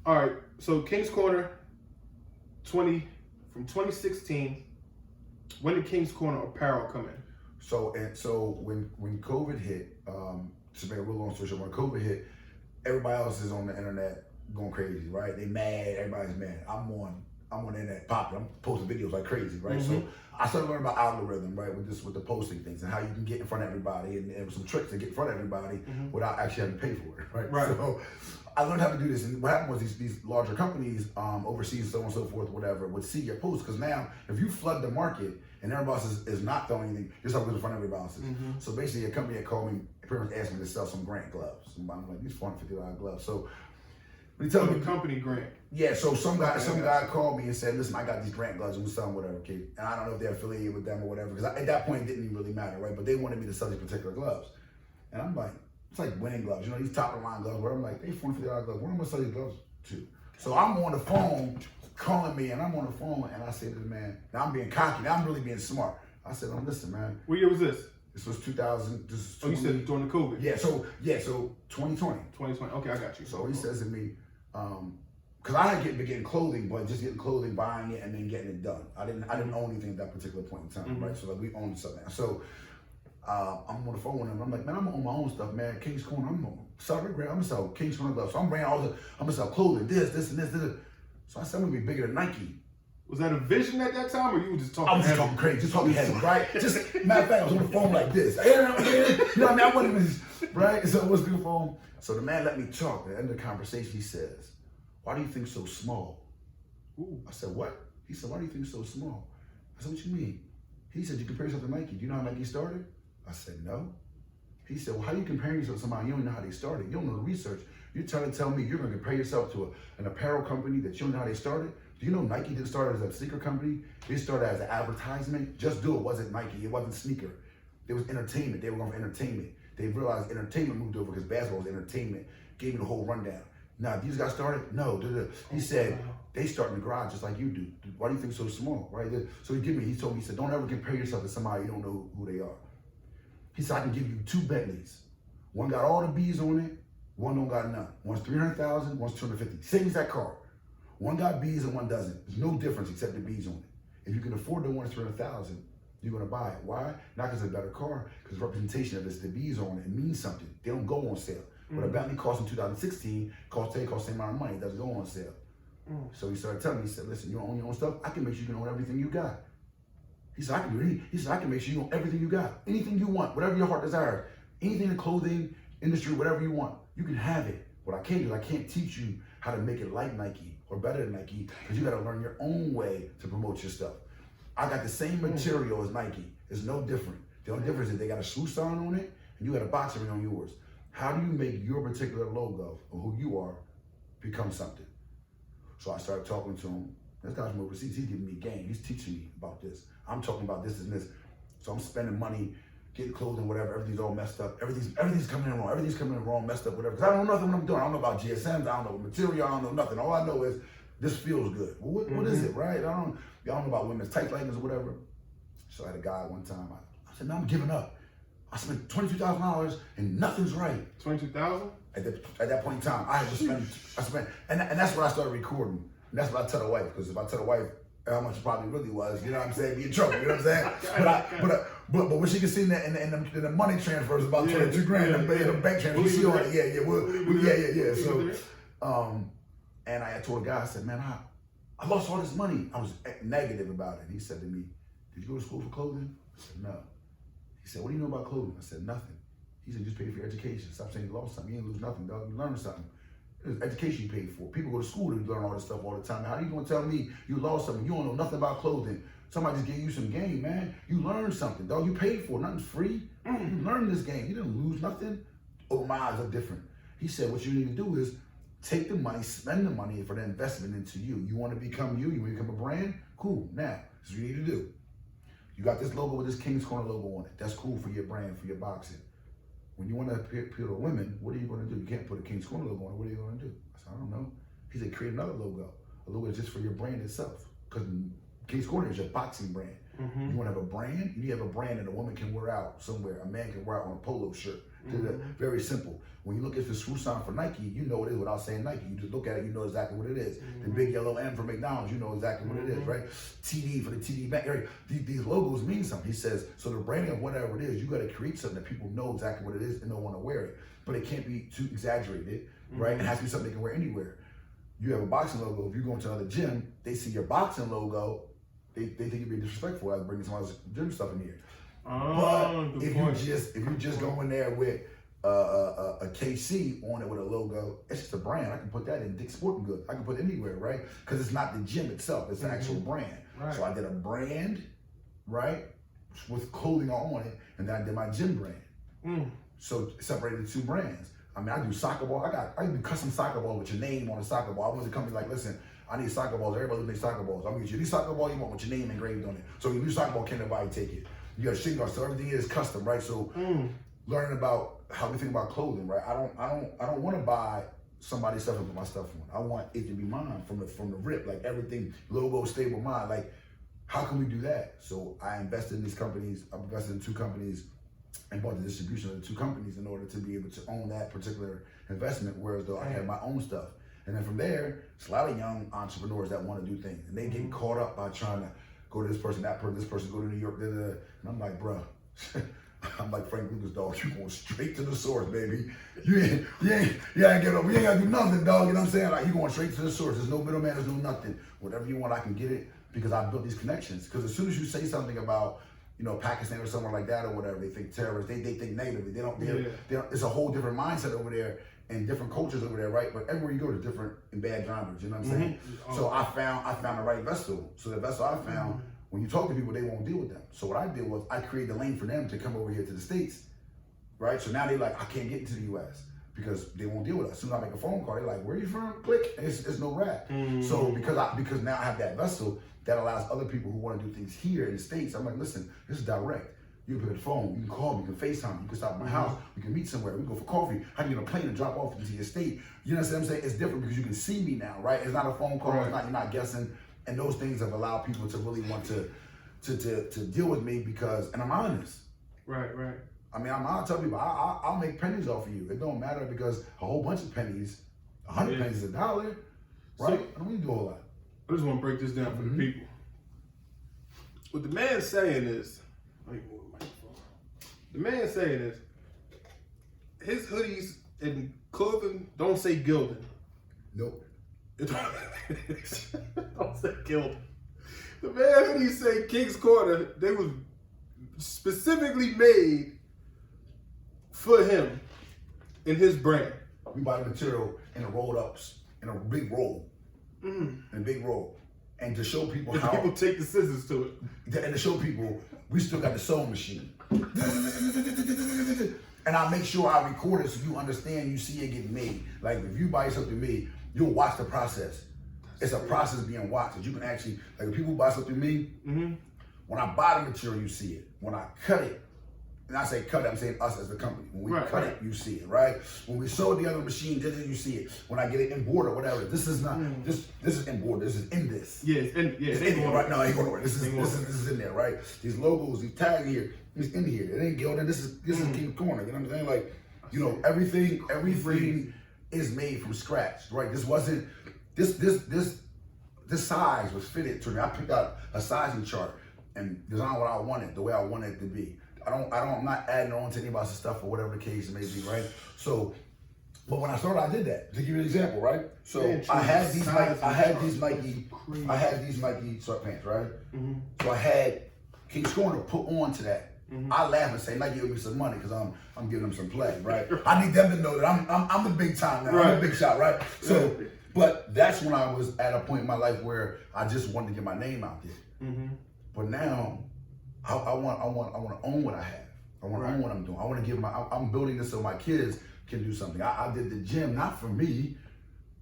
All right, so King's Corner, from 2016, when did King's Corner Apparel come in? So when COVID hit, to make a real long story short, when COVID hit, everybody else is on the internet going crazy, right? They mad, everybody's mad. I'm on the internet popping, I'm posting videos like crazy, right? So I started learning about algorithm, right, with the posting things and how you can get in front of everybody and some tricks to get in front of everybody without actually having to pay for it, right? So I learned how to do this, and what happened was these larger companies overseas, so on and so forth, whatever, would see your posts, because now if you flood the market and everybody else is not throwing anything, you're stuck in front of everybody else's. So basically a company that called me, pretty much asked me to sell some Grant gloves. And I'm like, these $450 gloves. So when you tell me company Grant. Yeah, so some guy called me and said, listen, I got these Grant gloves and we'll sell them, whatever, kid. And I don't know if they're affiliated with them or whatever, because at that point it didn't even really matter, right? But they wanted me to sell these particular gloves. And I'm like, it's like winning gloves, you know, these top of the line gloves, where I'm like, they $450 gloves, where am I gonna sell these gloves to? So I'm on the phone calling me, and I'm on the phone, and I say to the man, now I'm being cocky, now I'm really being smart. I said, listen, man. What year was this? This was 2000. This is 20, you said during the COVID? Yeah, so 2020. 2020. Okay, I got you. So he says to me, because I had been getting clothing, but just getting clothing, buying it, and then getting it done. I didn't own anything at that particular point in time, right? So like we owned something now. So I'm on the phone with him. I'm like, man, I'm gonna own my own stuff, man. King's Corner, I'm gonna sell King's Corner gloves. So I'm bringing I'm gonna sell clothing, this and this. So I said, I'm gonna be bigger than Nike. Was that a vision at that time, or you were just talking? I was just talking crazy, just talking heavy, right? Just matter of fact, I was on the phone like this. You know what I mean? I wasn't even right. So I was on the phone. So the man let me talk. At the end of the conversation, he says, "Why do you think so small?" Ooh. I said, "What?" He said, "Why do you think so small?" I said, "What you mean?" He said, "You compare yourself to Nike. Do you know how Nike started?" I said, "No." He said, "Well, how do you compare yourself to somebody you don't know how they started? You don't know the research. You're trying to tell me you're going to compare yourself to an apparel company that you don't know how they started? Do you know Nike didn't start as a sneaker company? They started as an advertisement. Just Do It wasn't Nike. It wasn't sneaker. It was entertainment. They were going for entertainment. They realized entertainment moved over because basketball was entertainment. Gave me the whole rundown. Now, these guys started? No. He said, they start in the garage just like you do. Why do you think so small? Right? So he told me, he said, don't ever compare yourself to somebody you don't know who they are. He said, I can give you 2 Bentleys. One got all the B's on it. One don't got none. One's 300,000, one's 250. Same exact car. One got B's and one doesn't. There's no difference except the B's on it. If you can afford the one that's 300,000, you're gonna buy it. Why? Not because it's a better car, because representation of it's the B's on it. It means something. They don't go on sale. But a Bentley cost in 2016, cost the same amount of money. It doesn't go on sale. So he started telling me, he said, listen, you don't own your own stuff? I can make sure you can own everything you got. He said, I can do it. He said, I can make sure you own everything you got. Anything you want, whatever your heart desires. Anything in the clothing industry, whatever you want, you can have it. What I can't do is I can't teach you how to make it like Nike or better than Nike, because you got to learn your own way to promote your stuff. I got the same material as Nike. It's no different. The only difference is they got a shoe sign on it and you got a box ring on yours. How do you make your particular logo or who you are become something? So I started talking to him. This guy's from overseas. He's giving me game. He's teaching me about this. I'm talking about this and this. So I'm spending money, getting clothing, whatever. Everything's all messed up. Everything's coming in wrong. Everything's coming in wrong, messed up, whatever. Because I don't know nothing what I'm doing. I don't know about GSMs. I don't know material. I don't know nothing. All I know is this feels good. Well, what is it, right? Y'all don't know about women's tight lightness or whatever. So I had a guy one time. I said, no, I'm giving up. I spent $22,000 and nothing's right. 22,000? At that point in time, I had to spend, and that's when I started recording. And that's what I tell the wife, because if I tell the wife how much it probably really was, you know what I'm saying, be in trouble, you know what I'm saying? But when she can see that in the money transfers about 22 grand, the bank transfer, she on it, yeah. So, and I told the guy, I said, man, I lost all this money. I was negative about it. He said to me, did you go to school for clothing? I said, no. He said, what do you know about clothing? I said, nothing. He said, just pay for your education. Stop saying you lost something. You didn't lose nothing, dog. You learned something. It's education you paid for. People go to school to learn all this stuff all the time. How are you gonna tell me you lost something? You don't know nothing about clothing. Somebody just gave you some game, man. You learned something, dog. You paid for it. Nothing's free. You learned this game. You didn't lose nothing. Oh, my eyes are different. He said, what you need to do is take the money, spend the money for the investment into you. You want to become you? You want to become a brand? Cool. Now, this is what you need to do. You got this logo with this King's Corner logo on it. That's cool for your brand, for your boxing. When you want to appeal to women, what are you going to do? You can't put a King's Corner logo on it. What are you going to do? I said, I don't know. He said, create another logo. A logo that's just for your brand itself. Because King's Corner is your boxing brand. You want to have a brand? You need to have a brand that a woman can wear out somewhere. A man can wear out on a polo shirt. Very simple. When you look at the screw sign for Nike, you know what it is without saying Nike. You just look at it, you know exactly what it is. The big yellow M for McDonald's, you know exactly what it is, right? TD for the TD bank area. These logos mean something. He says, so the branding of whatever it is, you got to create something that people know exactly what it is and don't want to wear it. But it can't be too exaggerated, right? It has to be something they can wear anywhere. You have a boxing logo. If you go into another gym, they see your boxing logo, they think you're being disrespectful as bringing somebody's gym stuff in here. But if you just go in there with a KC on it with a logo, it's just a brand. I can put that in Dick's Sporting Goods. I can put it anywhere, right? Because it's not the gym itself. It's the actual brand. Right. So I did a brand, right, with clothing on it, and then I did my gym brand. So separated the 2 brands. I mean, I do soccer ball. I do custom soccer ball with your name on the soccer ball. I want the company like, listen, I need soccer balls. Everybody needs soccer balls. I'm gonna get you any soccer ball you want with your name engraved on it. So if you use soccer ball, can't nobody take it. You got a shin guard, so everything is custom, right? So learning about how we think about clothing, right? I don't want to buy somebody's stuff and put my stuff on. I want it to be mine from the rip, like everything, logo, stable, mine. Like, how can we do that? So I invested in these companies. I invested in 2 companies and bought the distribution of the 2 companies in order to be able to own that particular investment, whereas though I had my own stuff. And then from there, it's a lot of young entrepreneurs that want to do things, and they get caught up by trying to go to this person, that person, this person, go to New York, and I'm like, bruh, I'm like Frank Lucas, dog. You going straight to the source, baby. You ain't get up. We ain't gotta do nothing, dog. You know what I'm saying? Like, you going straight to the source. There's no middleman. There's no nothing. Whatever you want, I can get it because I built these connections. Because as soon as you say something about, you know, Pakistan or somewhere like that or whatever, they think terrorists. They think negatively. They don't. It's a whole different mindset over there and different cultures over there, right? But everywhere you go, there's different and bad genres. You know what I'm saying? So I found the right vessel. So the vessel I found. When you talk to people, they won't deal with them. So what I did was I created a lane for them to come over here to the States, right? So now they like, I can't get into the U.S. because they won't deal with us. As soon as I make a phone call, they're like, where are you from? Click. It's no rap. So because now I have that vessel that allows other people who want to do things here in the States, I'm like, listen, this is direct. You can pick up the phone, you can call me, you can FaceTime, you can stop at my house, we can meet somewhere, we can go for coffee, I can get on a plane and drop off into your state. You know what I'm saying? It's different because you can see me now, right? It's not a phone call, you're not guessing. And those things have allowed people to really want to deal with me because, and I'm honest. Right. I mean, I'll tell people, I'll make pennies off of you. It don't matter because a whole bunch of pennies, 100 pennies is $1, right? So, I don't need to do a whole lot. I just want to break this down for the people. What the man's saying is, his hoodies and clothing don't say Gildan. Nope. Don't say Gildan. The man hoodies say King's Corner. They was specifically made for him in his brand. We buy the material in a rolled ups, in a big roll. In a big roll. And to show people how people take the scissors to it. And to show people we still got the sewing machine. And I make sure I record it so you understand, you see it getting made. Like if you buy something made, you'll watch the process. It's a process being watched. That you can actually, like if people buy something me, when I buy the material, you see it. When I cut it, and I say cut it, I'm saying us as the company. When we cut it, you see it, right? When we sew the other machine, you see it. When I get it in board or whatever, this is not this is in board. This is in this. It's in there right now. Ain't going nowhere. This is in there, right? These logos, these tags here, it's in here. It ain't Gildan. This is King's Corner. You know what I'm saying? Like, you know, everything is made from scratch, right? This wasn't this size was fitted to me. I picked out a sizing chart and designed what I wanted, the way I wanted it to be. I'm not adding on to anybody else's stuff or whatever the case may be, right? So, but when I started, I did that. To give you an example, right? So I had these Nike sweatpants, right? So I had King's Corner put on to that. I laugh and say, Nike, give me some money because I'm giving them some play, right? I need them to know that I'm the big time now. I'm the big shot, right? So, but that's when I was at a point in my life where I just wanted to get my name out there. But now, I want to own what I have. I want to own what I'm doing. I want to give I'm building this so my kids can do something. I did the gym, not for me.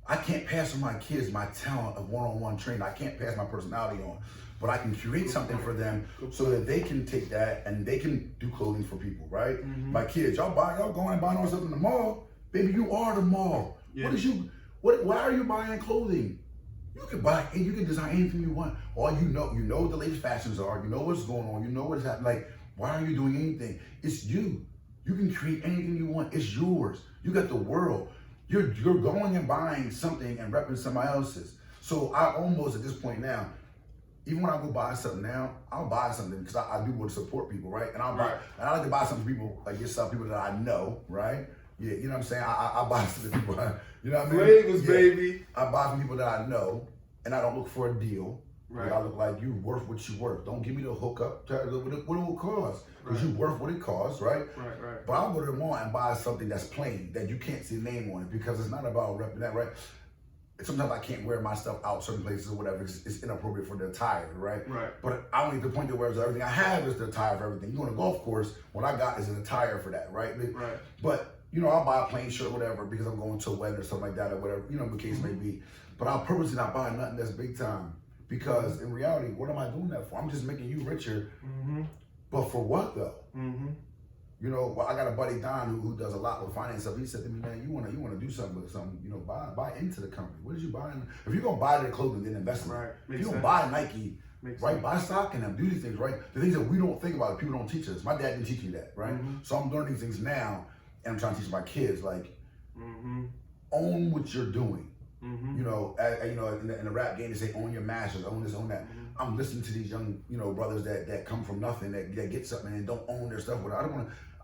I can't pass on my kids my talent of one-on-one training. I can't pass my personality on, but I can create something for them so that they can take that and they can do clothing for people, right? My kids, y'all going and buying all stuff in the mall. Baby, you are the mall. Why are you buying clothing? You can buy and you can design anything you want. All you know what the latest fashions are, you know what's going on, you know what's happening. Like, why are you doing anything? It's you. You can create anything you want. It's yours. You got the world. You're going and buying something and repping somebody else's. So I almost at this point now, even when I go buy something now, I'll buy something because I do want to support people, right? And I like to buy something for people like yourself, people that I know, right? Yeah, you know what I'm saying? I buy something for people, you know what I mean? Flavors, baby. I buy from people that I know, and I don't look for a deal. Right. I look like you worth what you worth. Don't give me the hookup. Tell me what it will cost. Because you worth what it costs, right? Right. But I'll go to the mall and buy something that's plain, that you can't see the name on it, because it's not about repping that, right? Sometimes I can't wear my stuff out certain places or whatever. It's inappropriate for the attire, right? But I don't need to point to where everything I have is the attire for everything. You go on a golf course, what I got is an attire for that, right? But you know, I'll buy a plain shirt or whatever because I'm going to a wedding or something like that or whatever, you know, the case may be. But I'll purposely not buy nothing that's big time, because in reality, what am I doing that for? I'm just making you richer. But for what though? You know, well, I got a buddy Don who does a lot with finance stuff. He said to me, man, you wanna do something with something, you know, buy into the company. What did you buy? If you're gonna buy their clothing, then invest in it. If you don't buy Nike, buy stock in them, do these things, right? The things that we don't think about, people don't teach us. My dad didn't teach me that, right? So I'm learning things now, and I'm trying to teach my kids, like, own what you're doing. You know, you know, in the rap game, they say own your masters, own this, own that. I'm listening to these young, you know, brothers that come from nothing, that get something and don't own their stuff.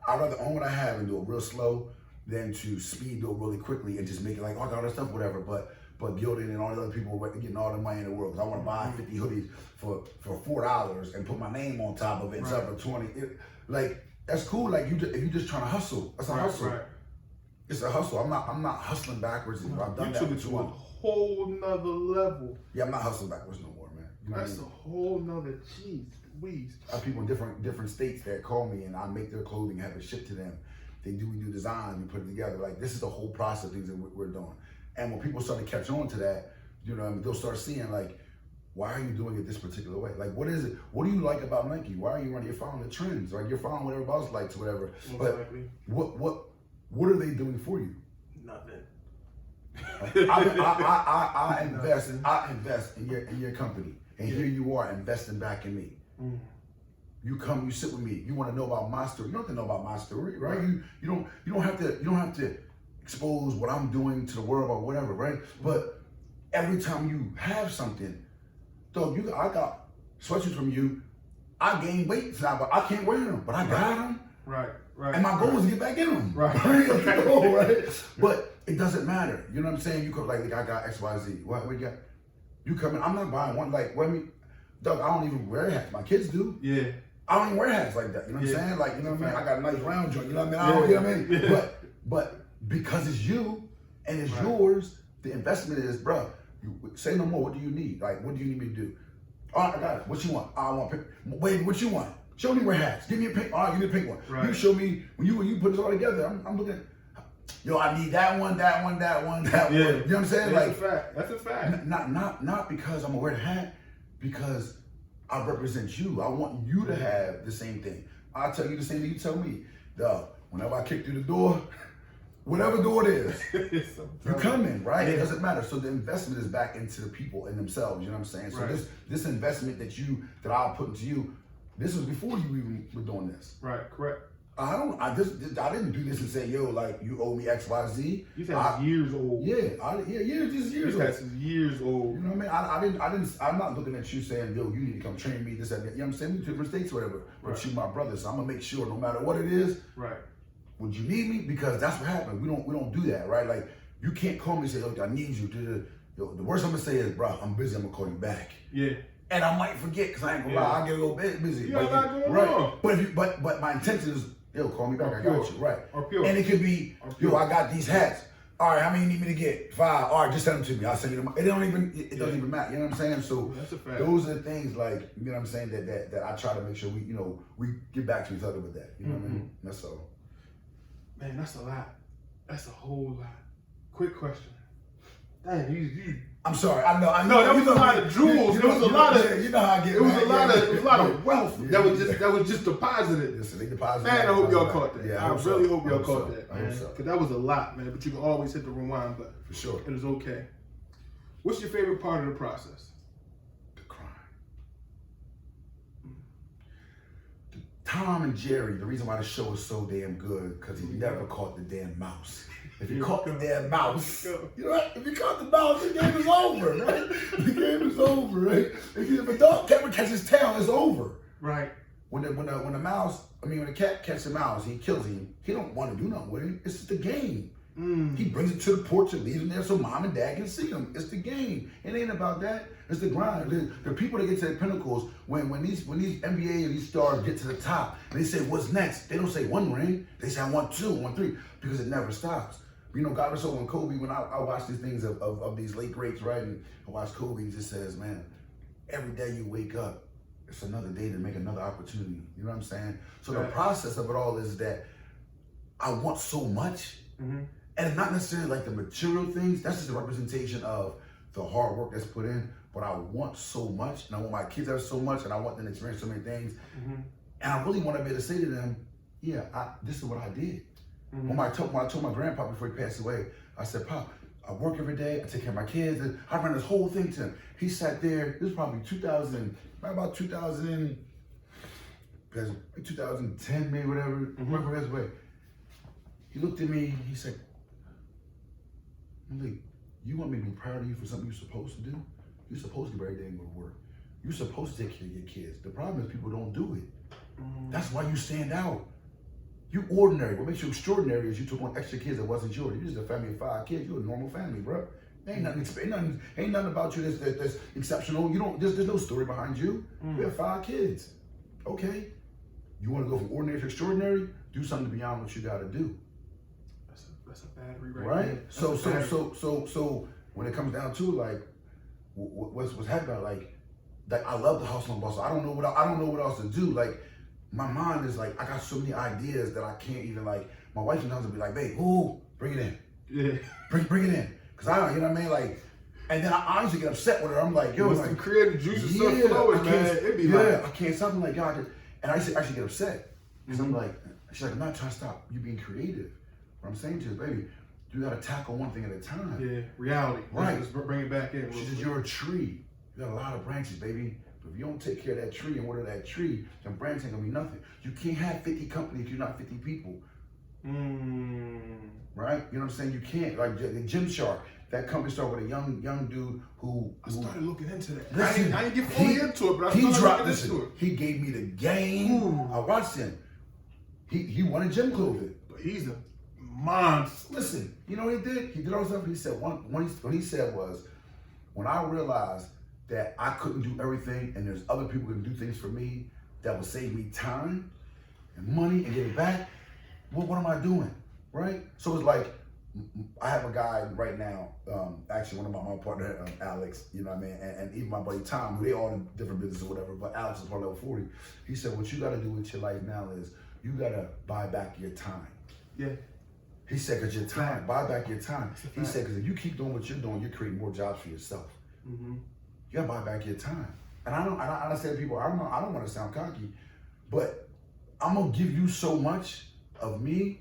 I'd rather own what I have and do it real slow than to speed do it really quickly and just make it like, oh, I got all this stuff, whatever. But Gildan and all the other people are getting all the money in the world. Because I want to buy 50 hoodies for $4 and put my name on top of it and sell for 20. Like, that's cool. Like, if you just trying to hustle, that's a hustle. Right. It's a hustle. I'm not hustling backwards. I've done that. You took it to a whole nother level. Yeah, I'm not hustling backwards no more, man. You know that's a whole nother Louise. I have people in different states that call me and I make their clothing, have it shipped to them. We do design, we put it together. Like, this is the whole process of things that we're doing. And when people start to catch on to that, you know, they'll start seeing like, why are you doing it this particular way? Like, what is it? What do you like about Nike? Why are you running? You're following the trends, right? You're following what everybody else likes, or whatever. Exactly. But what are they doing for you? Nothing. I invest in your company, and here you are investing back in me. You come, you sit with me. You want to know about my story. You don't have to know about my story, right? You don't have to expose what I'm doing to the world or whatever, right? But every time you have something, dog, I got sweatshirts from you. I gained weight now, but I can't wear them. But I got them. Right. And my goal is to get back in them. Right. Right? But it doesn't matter. You know what I'm saying? You could like I got XYZ. What you got? You come in, I'm not buying one. Like, dog, I don't even wear hats. My kids do. Yeah. I don't even wear hats like that. You know what I'm saying? Like, you know what I mean? I got a nice round joint. You know what I mean? You know what I mean? Yeah. But because it's you and it's yours, the investment is, bro, you say no more. What do you need? Like, what do you need me to do? All right, I got it. What you want? I want pink. Wait, what you want? Show me wear hats. Give me a pink. All right, give me a pink one. Right. You show me when you put this all together. I'm looking. Yo, I need that one. You know what I'm saying? That's a fact. That's a fact. Not because I'm gonna wear the hat, because I represent you. I want you to have the same thing. I'll tell you the same thing you tell me. Dog, whenever I kick through the door, whatever door it is, you come in, right? It doesn't matter. So the investment is back into the people and themselves. You know what I'm saying? So this investment that I'll put into you, this was before you even were doing this. Right, correct. I didn't do this and say, yo, like, you owe me X, Y, Z. You said years old. Years old. Years old. You know what I mean? I'm not looking at you saying, yo, you need to come train me, this, that, that. You know what I'm saying? We're different states, whatever. But you my brother, so I'm gonna make sure no matter what it is, would you need me? Because that's what happened. We don't do that, right? Like, you can't call me and say, yo, I need you. Yo, the worst I'm gonna say is, bro, I'm busy, I'm gonna call you back. Yeah. And I might forget, because I ain't gonna lie, I get a little bit busy. You're not going wrong. But my intention is, yo, call me back, I got you, right? And it could be, yo, I got these hats. All right, how many you need me to get? 5. All right, just send them to me. I'll send you them. It doesn't even matter. You know what I'm saying? So that's a fact. Those are the things, like, you know what I'm saying, that I try to make sure we get back to each other with that. You know what I mean? That's all. Man, that's a lot. That's a whole lot. Quick question. Damn, you. I'm sorry. I know. No, that was a lot of jewels. It was a lot of. You know how I get. It was a lot of wealth that was just deposited. Listen, they deposited. Man, I hope y'all caught that. Yeah, I really hope y'all caught that, man. Because that was a lot, man. But you can always hit the rewind button. For sure. It is okay. What's your favorite part of the process? The crime. Tom and Jerry. The reason why the show is so damn good because he never caught the damn mouse. If you caught the damn mouse, you know what? If you caught the mouse, the game is over, right? The game is over, right? If a dog ever catches tail, it's over. Right. When the cat catches the mouse, he kills him. He don't want to do nothing with him. It's just the game. He brings it to the porch and leaves him there so mom and dad can see him. It's the game. It ain't about that. It's the grind. The people that get to the pinnacles, when these NBA and these stars get to the top, and they say, what's next? They don't say 1 ring. They say, I want 2, I want 3, because it never stops. You know, God was so when Kobe, when I watch these things of these late greats, right? And I watch Kobe, he just says, man, every day you wake up, it's another day to make another opportunity. You know what I'm saying? So the process of it all is that I want so much. And it's not necessarily like the material things. That's just a representation of the hard work that's put in. But I want so much, and I want my kids to have so much, and I want them to experience so many things. And I really want to be able to say to them, yeah, this is what I did. When I told my grandpa before he passed away, I said, Pop, I work every day, I take care of my kids, and I ran this whole thing to him. He sat there, this was probably 2010, maybe whatever, whatever his way. He looked at me, he said, Malik, You want me to be proud of you for something you're supposed to do? You're supposed to get every day and go to work. You're supposed to take care of your kids. The problem is people don't do it. That's why you stand out. You ordinary. What makes you extraordinary is you took on extra kids that wasn't yours. You're just a family of 5 kids. You're a normal family, bro. Ain't nothing about you that's exceptional. You don't. There's no story behind you. You have 5 kids. Okay. You want to go from ordinary to extraordinary? Do something beyond what you got to do. That's a battery right? So when it comes down to like what's happening, like I love the hustle and bustle. I don't know what else to do. Like my mind is like I got so many ideas that I can't even like. My wife sometimes will be like, "Babe, ooh, bring it in, yeah, bring it in," because I don't, you know what I mean, like. And then I honestly get upset with her. I'm like, "Yo, like, the creative juices start flowing, man. It'd be I can't stop. I'm like, God, and I actually get upset because I'm like, she's like, I'm not trying to stop you being creative. What I'm saying to you, baby, you got to tackle one thing at a time. Yeah, reality. Right. Let's bring it back in. She says, you're a tree. You got a lot of branches, baby. But if you don't take care of that tree and water that tree, then branch ain't gonna be nothing. You can't have 50 companies if you're not 50 people. Right? You know what I'm saying? You can't. Like the Gymshark, that company started with a young dude who I started looking into that. Listen, I didn't get fully into it, but I started looking into it. He gave me the game. Ooh. I watched him. He wanted gym clothing. But he's a monster. Listen, you know what he did? He did all this stuff. He said what he said was, when I realized that I couldn't do everything and there's other people who can do things for me that would save me time and money and give it back, well, what am I doing? Right? So it's like, I have a guy right now, actually one of my partner, Alex, you know what I mean, and even my buddy Tom, who they all in different businesses or whatever, but Alex is part of level 40. He said, what you got to do with your life now is you got to buy back your time. Yeah. He said, because your time, buy back your time. He said, because if you keep doing what you're doing, you're creating more jobs for yourself. You got to buy back your time. And I say to people, I don't want to sound cocky, but I'm going to give you so much of me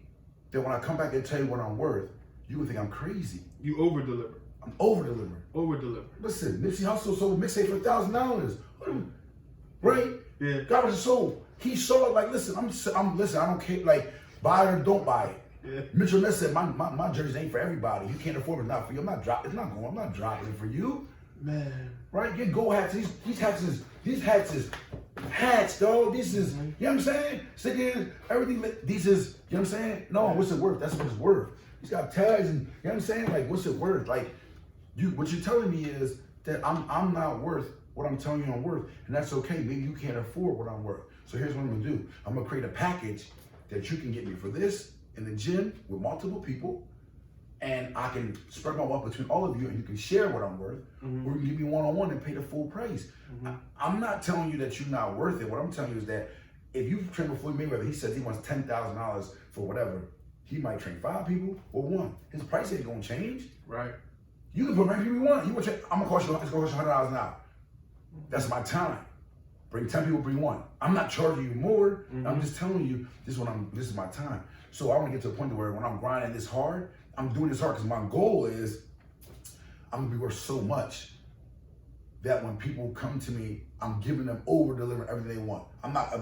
that when I come back and tell you what I'm worth, you would think I'm crazy. You over-deliver. I'm over-delivering. Over-deliver. Listen, Nipsey Hussle sold a mixtape for $1,000. Right? Yeah. God was sold. He sold it like, listen, listen, I don't care, like, buy it or don't buy it. Yeah. Mitchell Ness said, my jerseys ain't for everybody. You can't afford it, not for you. I'm not dropping it for you. Man. Right? Get gold hats. These hats is hats, dog. This is, you know what I'm saying? Stick in, everything, these is, you know what I'm saying? No, what's it worth? That's what it's worth. He's got tags and, you know what I'm saying? Like, what's it worth? Like, what you're telling me is that I'm not worth what I'm telling you I'm worth, and that's okay. Maybe you can't afford what I'm worth. So here's what I'm gonna do. I'm gonna create a package that you can get me for this in the gym with multiple people, and I can spread my wealth between all of you, and you can share what I'm worth, or you can give me one-on-one and pay the full price. I'm not telling you that you're not worth it. What I'm telling you is that if you train with Floyd Mayweather, he says he wants $10,000 for whatever. He might train 5 people or 1. His price ain't gonna change. Right. You can put whatever you want. I'm gonna cost you, it's gonna cost you $100 an hour. That's my time. Bring 10 people, bring 1. I'm not charging you more. I'm just telling you this is my time. So I want to get to a point where when I'm grinding this hard, I'm doing this hard because my goal is I'm gonna be worth so much that when people come to me, I'm giving them over-delivering everything they want. I'm not,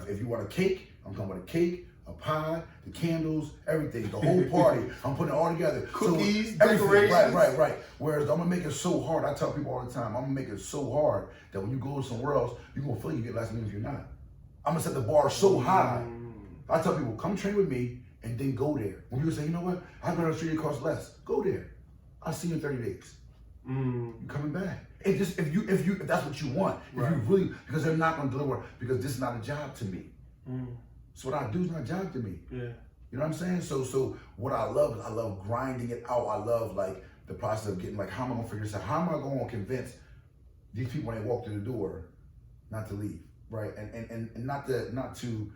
if you want a cake, I'm coming with a cake, a pie, the candles, everything, the whole party. I'm putting it all together. Cookies, so decorations. Right. Whereas I'm gonna make it so hard, I tell people all the time, I'm gonna make it so hard that when you go somewhere else, you're gonna feel like you get less money if you're not. I'm gonna set the bar so high. I tell people, come train with me and then go there. When people say, you know what, I'd rather show you it costs less, go there. I'll see you in 30 days. You coming back. It just if that's what you want, if you really, because they're not gonna deliver, because this is not a job to me. So what I do is not a job to me. Yeah. You know what I'm saying? So what I love is I love grinding it out. I love like the process of getting like, how am I gonna figure this out? How am I gonna convince these people when they walk through the door not to leave, right? And not to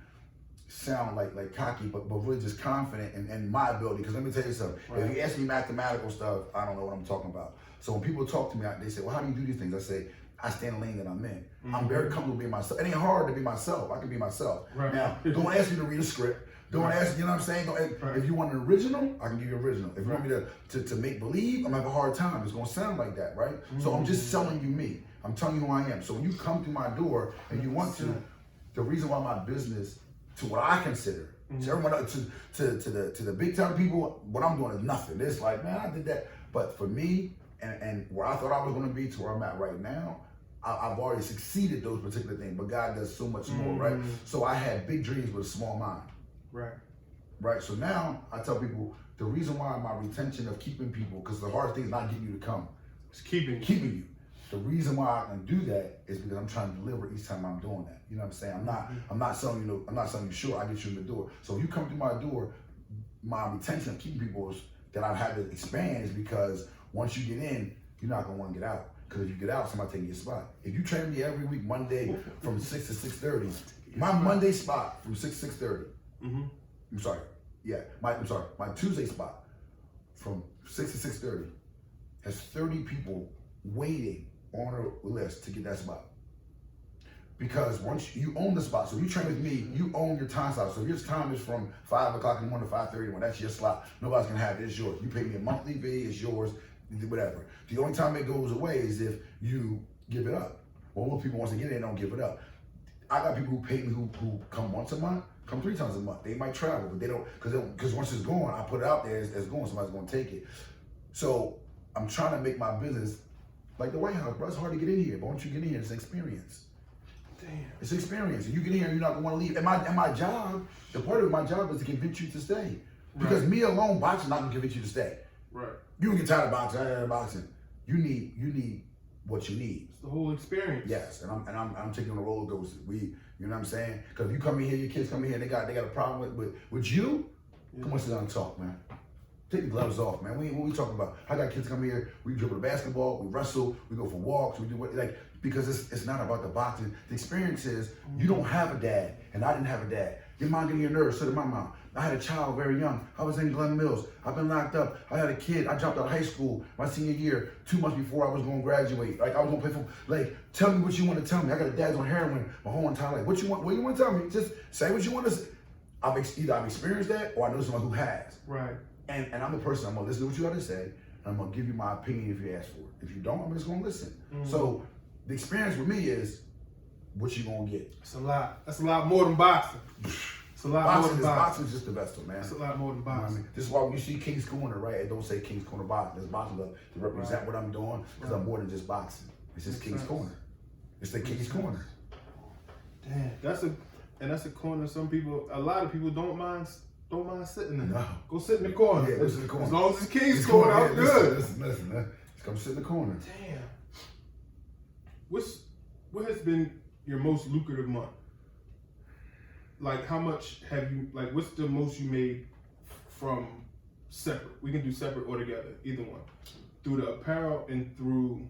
sound like cocky, but really just confident in my ability. Because let me tell you something. If you ask me mathematical stuff, I don't know what I'm talking about. So when people talk to me, they say, well, how do you do these things? I say, I stay in the lane that I'm in. I'm very comfortable being myself. It ain't hard to be myself. I can be myself. Right. Now, don't ask me to read a script. Don't ask, you know what I'm saying? If you want an original, I can give you original. If you want me to make believe, I'm gonna have a hard time. It's gonna sound like that, right? So I'm just selling you me. I'm telling you who I am. So when you come through my door and you want to, the reason why my business, to what I consider, to everyone else, to the big time people, what I'm doing is nothing. It's like, man, I did that. But for me, and where I thought I was going to be to where I'm at right now, I've already succeeded those particular things, but God does so much more, right? So I had big dreams with a small mind. Right. So now I tell people the reason why my retention of keeping people, because the hardest thing is not getting you to come. It's keeping you. The reason why I can do that is because I'm trying to deliver each time I'm doing that. You know what I'm saying? I'm not selling you short. I get you in the door. So if you come through my door, my retention of keeping people that I've had to expand is because once you get in, you're not gonna want to get out. Because if you get out, somebody taking your spot. If you train me every week, Monday from 6 to 6:30, my Monday spot from 6 to 6:30. I'm sorry. Yeah, my Tuesday spot from 6 to 6:30 has 30 people waiting on a list to get that spot. Because once you own the spot, so if you train with me, you own your time slot. So if your time is from 5 o'clock in the morning to 5:30, when that's your slot, nobody's gonna have it. It's yours. You pay me a monthly fee, it's yours, whatever. The only time it goes away is if you give it up. Well, most people once they get in, don't give it up. I got people who pay me who come once a month, come 3 times a month. They might travel, but they don't, because once it's gone, I put it out there, it's gone, somebody's gonna take it. So I'm trying to make my business like the White House, bro. It's hard to get in here, but once you get in here, it's an experience. Damn. It's an experience. And you get in here, you're not gonna wanna leave. And my job, the part of my job is to convince you to stay. Because me alone, boxing not gonna convince you to stay. Right. You can get tired of boxing, tired of boxing. You need what you need. It's the whole experience. Yes, and I'm taking on a roller coaster. You know what I'm saying? Because if you come in here, your kids come in here, they got a problem with you. Come on, sit down and talk, man. Take the gloves off, man. What we talking about? I got kids come here. We dribble the basketball. We wrestle. We go for walks. We do because it's not about the boxing. The experience is you don't have a dad, and I didn't have a dad. Your mom getting your nerves, so did my mom. I had a child very young. I was in Glen Mills. I've been locked up. I had a kid. I dropped out of high school my senior year 2 months before I was going to graduate. Like I was going to play for. Tell me what you want to tell me. I got a dad's on heroin my whole entire life. What you want to tell me? Just say what you want to say. Either I've experienced that or I know someone who has. Right. And I'm the person, I'm going to listen to what you got to say, and I'm going to give you my opinion if you ask for it. If you don't, I'm just going to listen. So the experience with me is what you going to get. It's a lot. That's a lot more than boxing. It's a lot more than boxing. Boxing is just the vessel, man. It's a lot more than boxing. You know what I mean? This is why when you see King's Corner, right? It don't say King's Corner boxing. It's boxing to represent what I'm doing, because I'm more than just boxing. It's just King's Corner. It's the King's Corner. Damn, that's a corner. A lot of people don't mind sitting in. No. Go sit in the corner. Yeah, go sit in the corner. As long as it's King's Corner, I'm good. Listen, man. Just come sit in the corner. Damn. What has been your most lucrative month? Like, how much have you, what's the most you made from separate? We can do separate or together, either one. Through the apparel and through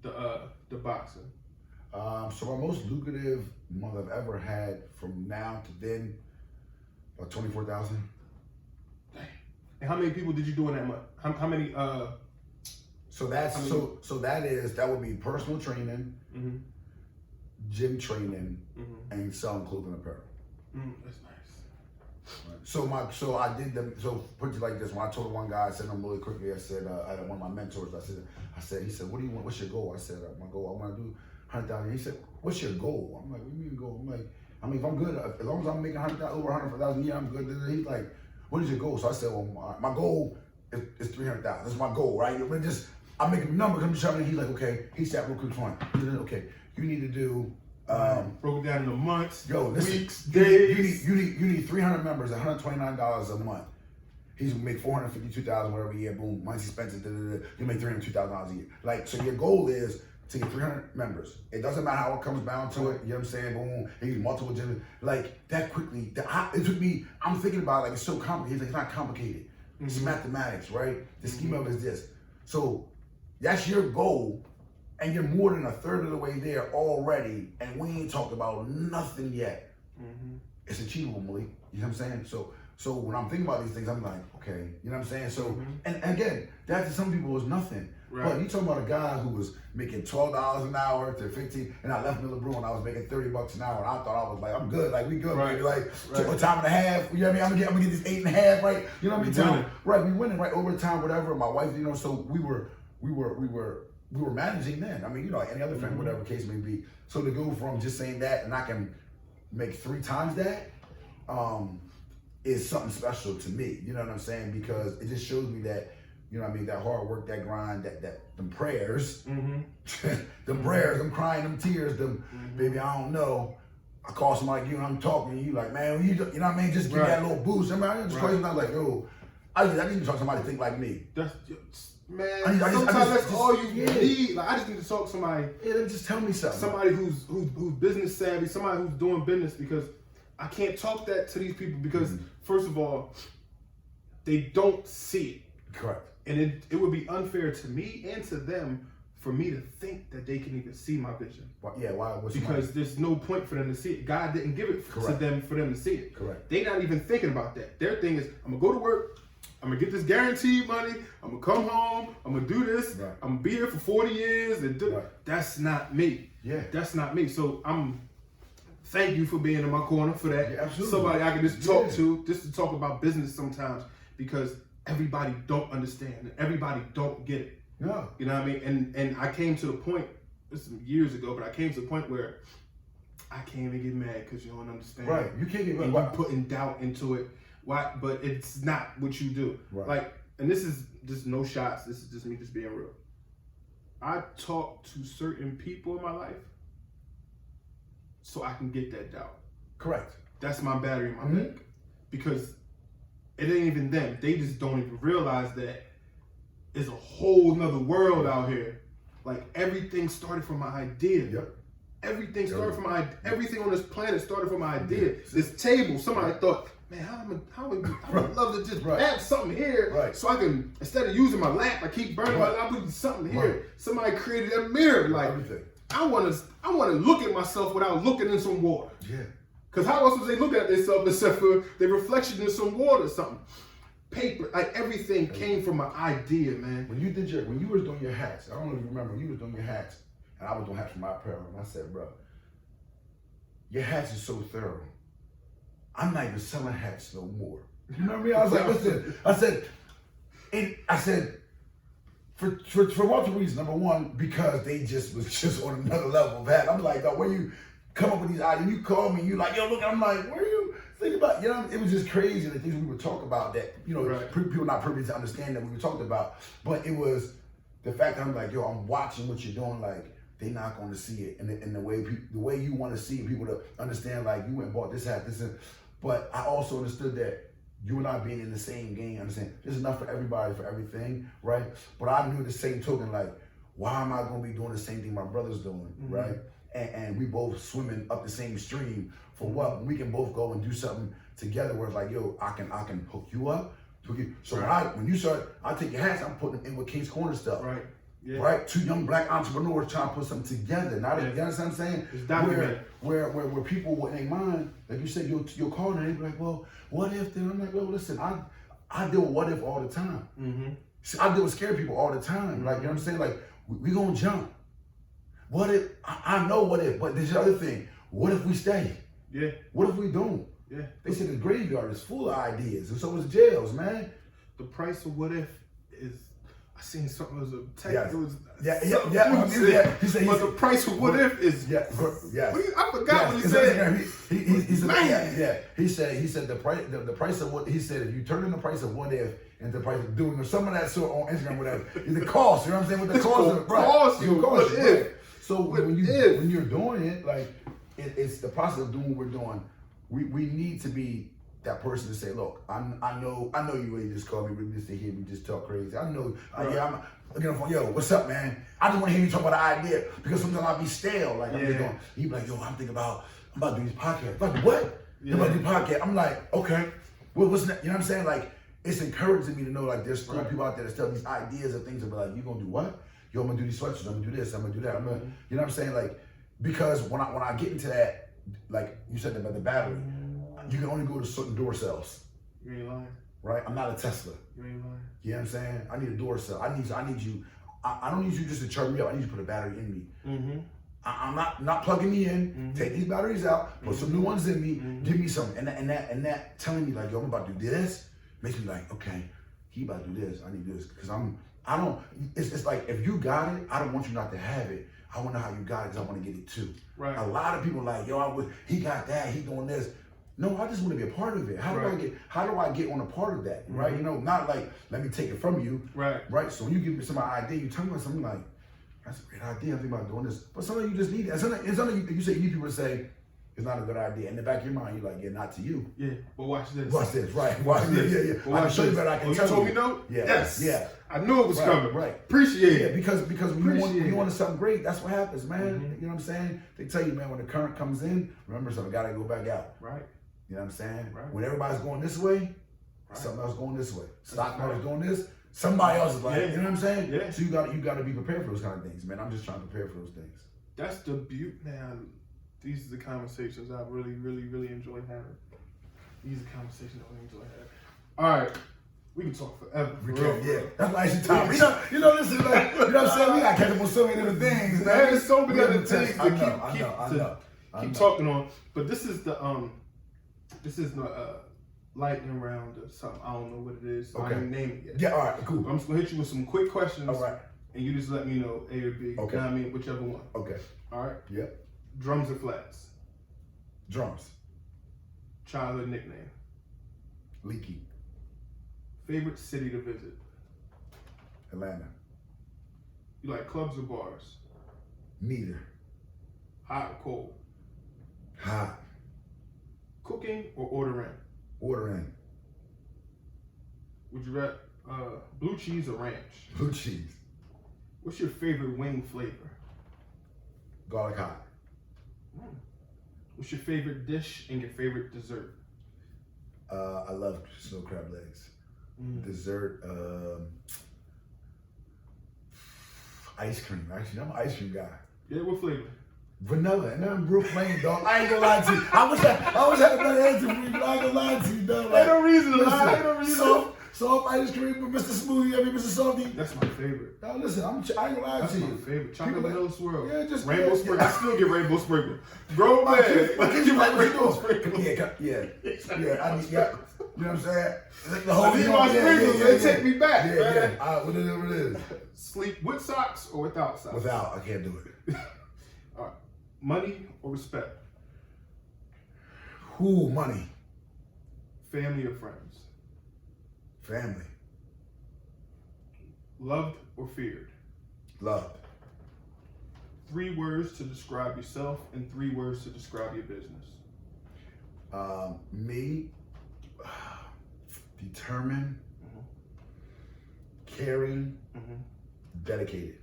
the boxing. So my most lucrative month I've ever had from now to then, about 24,000. And how many people did you do in that month? How many? So that would be personal training, gym training, and selling clothing and apparel. That's nice. Right. So put it like this. When I told one guy, I said him really quickly. I said, I had one of my mentors. He said, what do you want? What's your goal? I said, my goal, I want to do 100,000. He said, what's your goal? I'm like, what do you mean goal? I'm like, if I'm good, as long as I'm making 100,000 over 100,000 a year, I'm good. He's like, what is your goal? So I said, well, my goal is 300,000. That's my goal, right? I'm making numbers. I'm trying. He's like, okay. He sat real quick fine. He said, okay, you need to do. Broke it down into months, weeks, you days. You need 300 members, $129 a month. He's gonna make $452,000 whatever year. Boom, month's expenses. You make $302,000 a year. So your goal is to get 300 members. It doesn't matter how it comes down to it. You know what I'm saying? Boom. He needs multiple gyms. That quickly. It took me. I'm thinking about it, it's so complicated. It's not complicated. It's mathematics, right? The scheme of it is this. So that's your goal. And you're more than a third of the way there already, and we ain't talked about nothing yet. It's achievable, Malik. You know what I'm saying? So when I'm thinking about these things, I'm like, okay, you know what I'm saying? So, and again, that to some people is nothing. Right. But you talking about a guy who was making $12 an hour to 15, and I left Miller Brew and I was making $30 an hour, and I thought I was like, I'm good, we good, baby. A time and a half. You know what I mean? I'm gonna get this 8.5, right? You know what I mean? Right, we winning, right? Overtime, whatever. My wife, so we were managing then. I mean, any other friend, whatever case may be. So to go from just saying that and I can make 3 times that is something special to me. You know what I'm saying? Because it just shows me that You know what I mean? That hard work, that grind, them prayers, Mm-hmm. them prayers, them crying, them tears, them, baby, I don't know. I call somebody like you and I'm talking to you like, man, you know what I mean? Just give me that little boost. I mean, I just call you like, yo, I need to talk to somebody to think like me. That's man. Sometimes that's all you need. Like I just need to talk to somebody. Yeah, them just tell me something. Somebody who's business savvy. Somebody who's doing business, because I can't talk that to these people because first of all, they don't see it. Correct. And it would be unfair to me and to them for me to think that they can even see my vision. Yeah, why? Because there's no point for them to see it. God didn't give it to them for them to see it. Correct. They're not even thinking about that. Their thing is, I'm gonna go to work, I'm gonna get this guaranteed money, I'm gonna come home, I'm gonna do this, I'm gonna be here for 40 years, and that's not me. Yeah. That's not me. So thank you for being in my corner for that. Yeah, absolutely. Somebody I can just talk to, just to talk about business sometimes, because everybody don't understand and everybody don't get it. No. You know what I mean? And I came to the point, this is years ago, but I came to the point where I can't even get mad because you don't understand. Right. You can't get mad. And you're putting doubt into it. Why? But it's not what you do. Right. Like, and this is just no shots. This is just me just being real. I talk to certain people in my life so I can get that doubt. Correct. That's my battery in my back. Because it ain't even them. They just don't even realize that there's a whole nother world out here. Like everything started from my idea. Yep. Everything started from everything on this planet started from my idea. This table, somebody thought, man, I would love to just have something here, so I can, instead of using my lamp, I keep burning my lamp, I put something here. Somebody created a mirror, like I want to look at myself without looking in some water. Yeah. Because how else would they look at themselves except for the reflection in some water or something? Paper, like everything came from an idea, man. When you was doing your hats, I don't know if you remember, when you was doing your hats, and I was doing hats for my apparel, and I said, bro, your hats are so thorough. I'm not even selling hats no more. You know what I mean? I was like, listen, I said, for multiple reasons. Number one, because they just was just on another level of hat. I'm like, when you come up with these ideas, you call me, you like, yo, look, I'm like, where are you? Think about, you know, it was just crazy the things we would talk about that, you know, people not privy to understand that we were talking about. But it was the fact that I'm like, yo, I'm watching what you're doing, like, they're not going to see it in the way you want to see people to understand, like, you went and bought this hat, this and, but I also understood that you and I being in the same game, understand, there's enough for everybody, for everything, right? But I knew the same token, like, why am I going to be doing the same thing my brother's doing, right? And we both swimming up the same stream for what? We can both go and do something together where it's like, yo, I can hook you up. So when you start, I take your hats, I'm putting them in with King's Corner stuff. Right. Yeah. Right? Two young black entrepreneurs trying to put something together. Now, you understand what I'm saying? It's where people in their mind, like you said, you'll call and they be like, well, what if? Then I'm like, well, listen, I deal with what if all the time. See, I deal with scared people all the time. Like, you know what I'm saying? Like, we gonna jump. What if, I know what if, but there's the other thing. What if we stay? Yeah. What if we don't? Yeah. They said the graveyard is full of ideas, and so is jails, man. The price of what if is, I seen something, it was a text, yes. It was He said, but the price of what if is, I forgot what he said. He said, he said the price of what, he said, if you turn in the price of what if into the price of doing, or some of that sort on Instagram, whatever, is the cost, you know what I'm saying? What the cost of, what if. So when you're doing it, like, it's the process of doing what we're doing. We need to be that person to say, look, I know you really just called me really just to hear me just talk crazy. I know, I'm looking for, yo, what's up, man? I just want to hear you talk about the idea, because sometimes I'll be stale. Like, I'm just going, you be like, yo, I'm about to do these podcasts. Like, what? I'm about to do podcasts. I'm like, okay, what's that? You know what I'm saying? Like, it's encouraging me to know, like, there's still people out there that still these ideas of things that be like, you gonna do what? Yo, I'm gonna do these sweatshirts, I'm gonna do this, I'm gonna do that, you know what I'm saying? Like, because when I get into that, like you said about the battery, you can only go to certain door cells. You ain't lying. Right? I'm not a Tesla. You ain't lying. You know what I'm saying? I need a door cell. I need you. I don't need you just to charge me up. I need you to put a battery in me. I'm not plugging me in. Take these batteries out. Put some new ones in me. Give me some. And that telling me, like, yo, I'm about to do this, makes me like, okay, he about to do this. I need to do this, because it's like, if you got it, I don't want you not to have it. I want to know how you got it, because I want to get it too. Right. A lot of people like, yo, he got that, he doing this. No, I just want to be a part of it. How do I get on a part of that? Right? You know, not like let me take it from you. Right. Right. So when you give me somebody an idea, you tell me something like, that's a great idea. I think about doing this. But sometimes you just need it. And sometimes you say you need people to say it's not a good idea. In the back of your mind, you're like, yeah, not to you. Yeah. But watch this. Watch this. Right. Watch this. Yeah. But I can show you better. I can tell you. You told me no? Yeah. Yes. Yeah. I knew it was coming. Right. Appreciate it. Yeah, because when you want something great, that's what happens, man. You know what I'm saying? They tell you, man, when the current comes in, remember something, gotta go back out. Right. You know what I'm saying? Right. When everybody's going this way, something else going this way. Stock market's going this, somebody else is like, you know what I'm saying? Yeah. So you gotta be prepared for those kind of things, man. I'm just trying to prepare for those things. That's the beauty, man. These are the conversations I really, really, really enjoy having. These are conversations I really enjoy having. All right. We can talk forever. Yeah, that's why it's time. You know, listen, like, you know what I'm saying? We got to catch up on so many other things, man. There's so many other things to keep talking on. But this is the lightning round or something. I don't know what it is. So I didn't name it yet. Yeah, all right, cool. I'm just gonna hit you with some quick questions. All right. And you just let me know A or B. Okay. You know what I mean? Whichever one. Okay. All right. Yep. Drums or flats? Drums. Childhood nickname. Leaky. Favorite city to visit? Atlanta. You like clubs or bars? Neither. Hot or cold? Hot. Cooking or ordering? Ordering. Would you rather blue cheese or ranch? Blue cheese. What's your favorite wing flavor? Garlic hot. What's your favorite dish and your favorite dessert? I love snow crab legs. Dessert, ice cream. Actually, I'm an ice cream guy. Yeah, what flavor? Vanilla, and I'm real plain, dog. I ain't gonna lie to you. I wish I had a better answer for you, but I ain't gonna lie to you, dog. Ain't no reason to lie. Ain't no reason. Soft ice cream with Mr. Smoothie, Mr. Salty. That's my favorite. Now listen, I ain't gonna lie That's to you. my favorite. Chocolate vanilla swirl. Yeah, just rainbow sprinkle. I still get rainbow sprinkle. Grow My man. kids like rainbow sprinkle. Yeah. I mean, yeah. You know what I'm saying? Like the whole I need my sprinkles. They take me back. Yeah. Whatever it is. Sleep with socks or without socks? Without, I can't do it. All right. Money or respect? Who? Money. Family or friends? Family. Loved or feared? Loved. 3 words to describe yourself and 3 words to describe your business. Me, determined, caring, dedicated.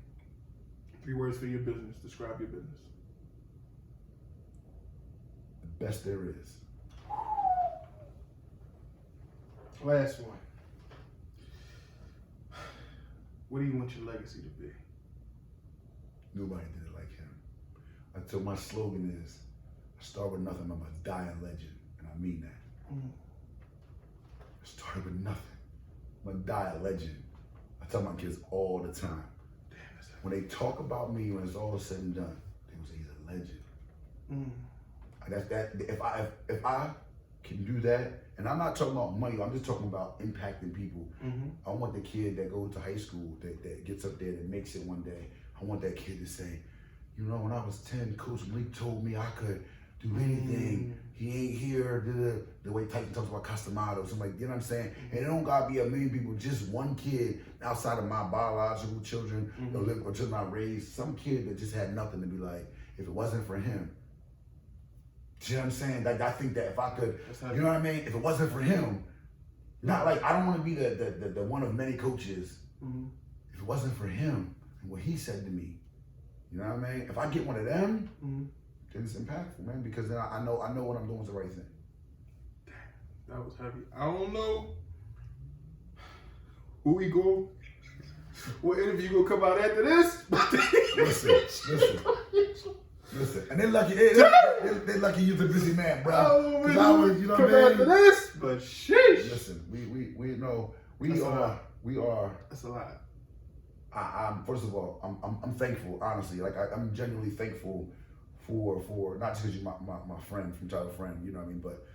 3 words for your business. Describe your business. The best there is. Last one. What do you want your legacy to be? Nobody did it like him. Until my slogan is, I start with nothing, I'm a dying legend. And I mean that. I started with nothing. I'm a dying legend. I tell my kids all the time. When they talk about me, when it's all said and done, they will say he's a legend. That's that. If I can do that, and I'm not talking about money, I'm just talking about impacting people. I want the kid that goes to high school, that gets up there, that makes it one day. I want that kid to say, you know, when I was 10, Coach Malik told me I could do anything. He ain't here. The way Tyson talks about Castamado, something like, you know what I'm saying? And it don't gotta be a million people, just one kid outside of my biological children or children I raised, some kid that just had nothing to be like, if it wasn't for him. Do you know what I'm saying? Like, I think that if I could, you know what I mean? If it wasn't for him, not like, I don't want to be the one of many coaches. If it wasn't for him and what he said to me, you know what I mean? If I get one of them, then it's impactful, man, because then I know what I'm doing is the right thing. That was heavy. I don't know who we go, what interview gonna come out after this. Listen, and they're lucky you're the busy man, bro. Because I was, you know what I mean? After this, but sheesh. Listen, we know we are. That's a lot. I'm first of all, I'm thankful, honestly. Like I'm genuinely thankful for not just because you're my friend, from childhood friend, you know what I mean, but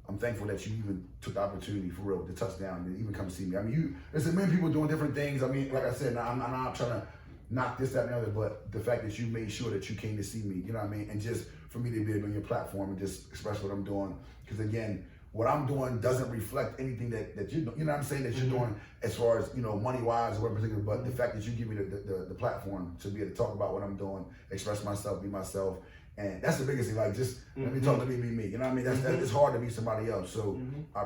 I'm thankful that you even took the opportunity for real to touch down and even come see me. I mean, there's many people doing different things. I mean, like I said, I'm not trying to not this, that, and the other, but the fact that you made sure that you came to see me, you know what I mean? And just for me to be on your platform and just express what I'm doing. Because again, what I'm doing doesn't reflect anything that you know what I'm saying, that you're doing as far as, money-wise or whatever particular, but the fact that you give me the platform to be able to talk about what I'm doing, express myself, be myself, and that's the biggest thing. Like, just let me talk, let me be me. You know what I mean? That it's hard to be somebody else. So I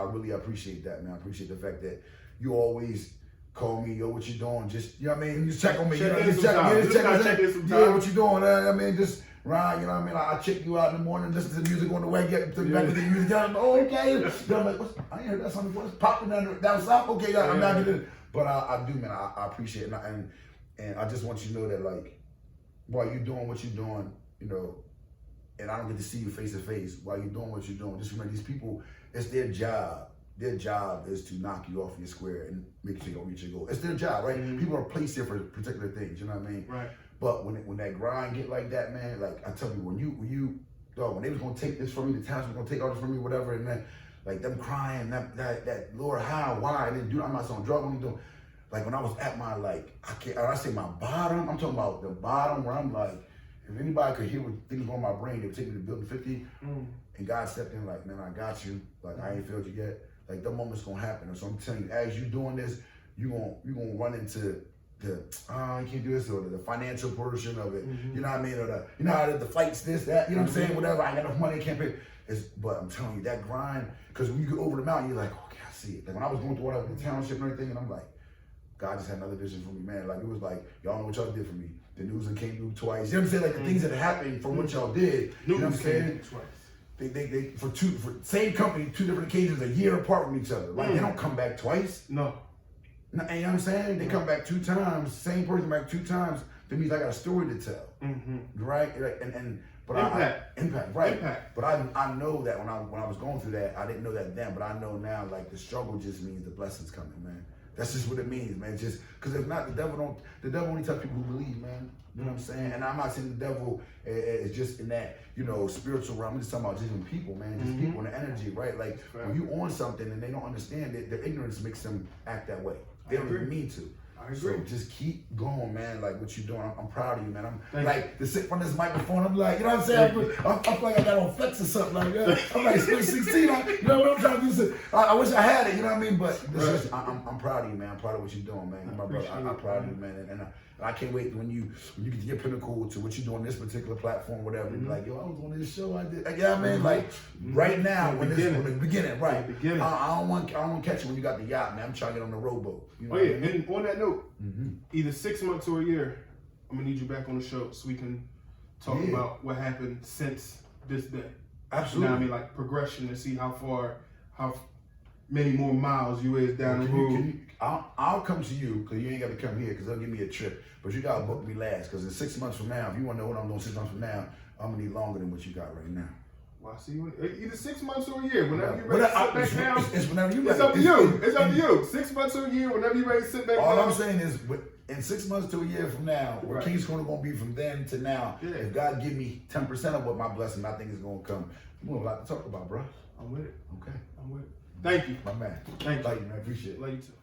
really appreciate that, man. I appreciate the fact that you always call me, yo, what you doing? Just, you know what I mean? Just check on me. Check in sometime. Yeah, what you doing? I mean, just Ryan, you know what I mean? I check you out in the morning, listen to the music on the way, get to the back of the music. I'm like, oh, okay. Then I'm like, I ain't heard that song before. It's popping down south. Okay, I'm not getting it. But I do, man. I appreciate it. And I just want you to know that, like, while you're doing what you're doing, and I don't get to see you face to face, while you're doing what you're doing, just remember, these people, it's their job. Their job is to knock you off your square and make sure you don't reach your goal. It's their job, right? People are placed here for particular things, you know what I mean? Right. But when that grind get like that, man, like I tell you, when they was gonna take this from me, the towns was gonna take all this from me, whatever, and then like them crying, that Lord, how, why, I didn't do, I'm not on drugs, what I'm doing. Like when I was at my, like, I say my bottom, I'm talking about the bottom where I'm like, if anybody could hear what things going on in my brain, they would take me to building 50, and God stepped in like, man, I got you, like I ain't failed you yet. Like, the moment's gonna happen. So I'm telling you, as you doing this, you gonna run into the you can't do this, or the financial portion of it. You know what I mean? Or the fights, this, that, you know what I'm saying? Whatever, I ain't got enough money, I can't pay. But I'm telling you, that grind, because when you get over the mountain, you're like, okay, I see it. Like when I was going through all the township and everything, and I'm like, God just had another vision for me, man. Like, it was like, y'all know what y'all did for me. The news came through twice. You know what I'm saying? Like the things that happened from what y'all did. You know what I'm saying? Twice. They for same company, 2 different occasions, a year apart from each other. Like they don't come back twice. No. You know what I'm saying? They come back 2 times, same person back 2 times. That means I got a story to tell. Right? Like, but impact, right? Impact. But I know that when I was going through that, I didn't know that then, but I know now, like, the struggle just means the blessings coming, man. That's just what it means, man. Just because if not, the devil only touch people who believe, man. You know what I'm saying? And I'm not saying the devil is just in that, spiritual realm. I'm just talking about just in people, man. Just people and the energy, right? Like when you on something and they don't understand it, their ignorance makes them act that way. They don't even mean to. I agree. So just keep going, man. Like what you're doing, I'm proud of you, man. I'm like to sit on this microphone. I'm like, you know what I'm saying? I feel like I got on flex or something like that. I'm like 16. You know what I'm trying to do? I wish I had it. You know what I mean? But I'm proud of you, man. I'm proud of what you're doing, man. You're my brother. I'm proud of you, man. And I can't wait when you get to your pinnacle to what you're doing on this particular platform, whatever. Be like, yo, I was on this show. I did. You know what I mean? Like right now, when the beginning, right? I don't want to catch you when you got the yacht, man. I'm trying to get on the rowboat. You know and on that note, either 6 months or a year, I'm gonna need you back on the show so we can talk about what happened since this day. Absolutely. You know what I mean? Like progression and see how many more miles you is down the road. I'll come to you because you ain't got to come here because they'll give me a trip. But you got to book me last because in 6 months from now, if you want to know what I'm doing 6 months from now, I'm going to need longer than what you got right now. Well, I see you either 6 months or a year. Whenever you're ready to sit back down. It's whenever you It's up to you. It's up to you. 6 months or a year, whenever you're ready to sit back down. All I'm saying is, in 6 months to a year from now, where King's Corner going to be from then to now, if God give me 10% of what my blessing I think is going to come, we have a lot to talk about, bro. I'm with it. Okay. I'm with it. Thank you. My man. Thank you. Like you, man. Appreciate it. Love you too.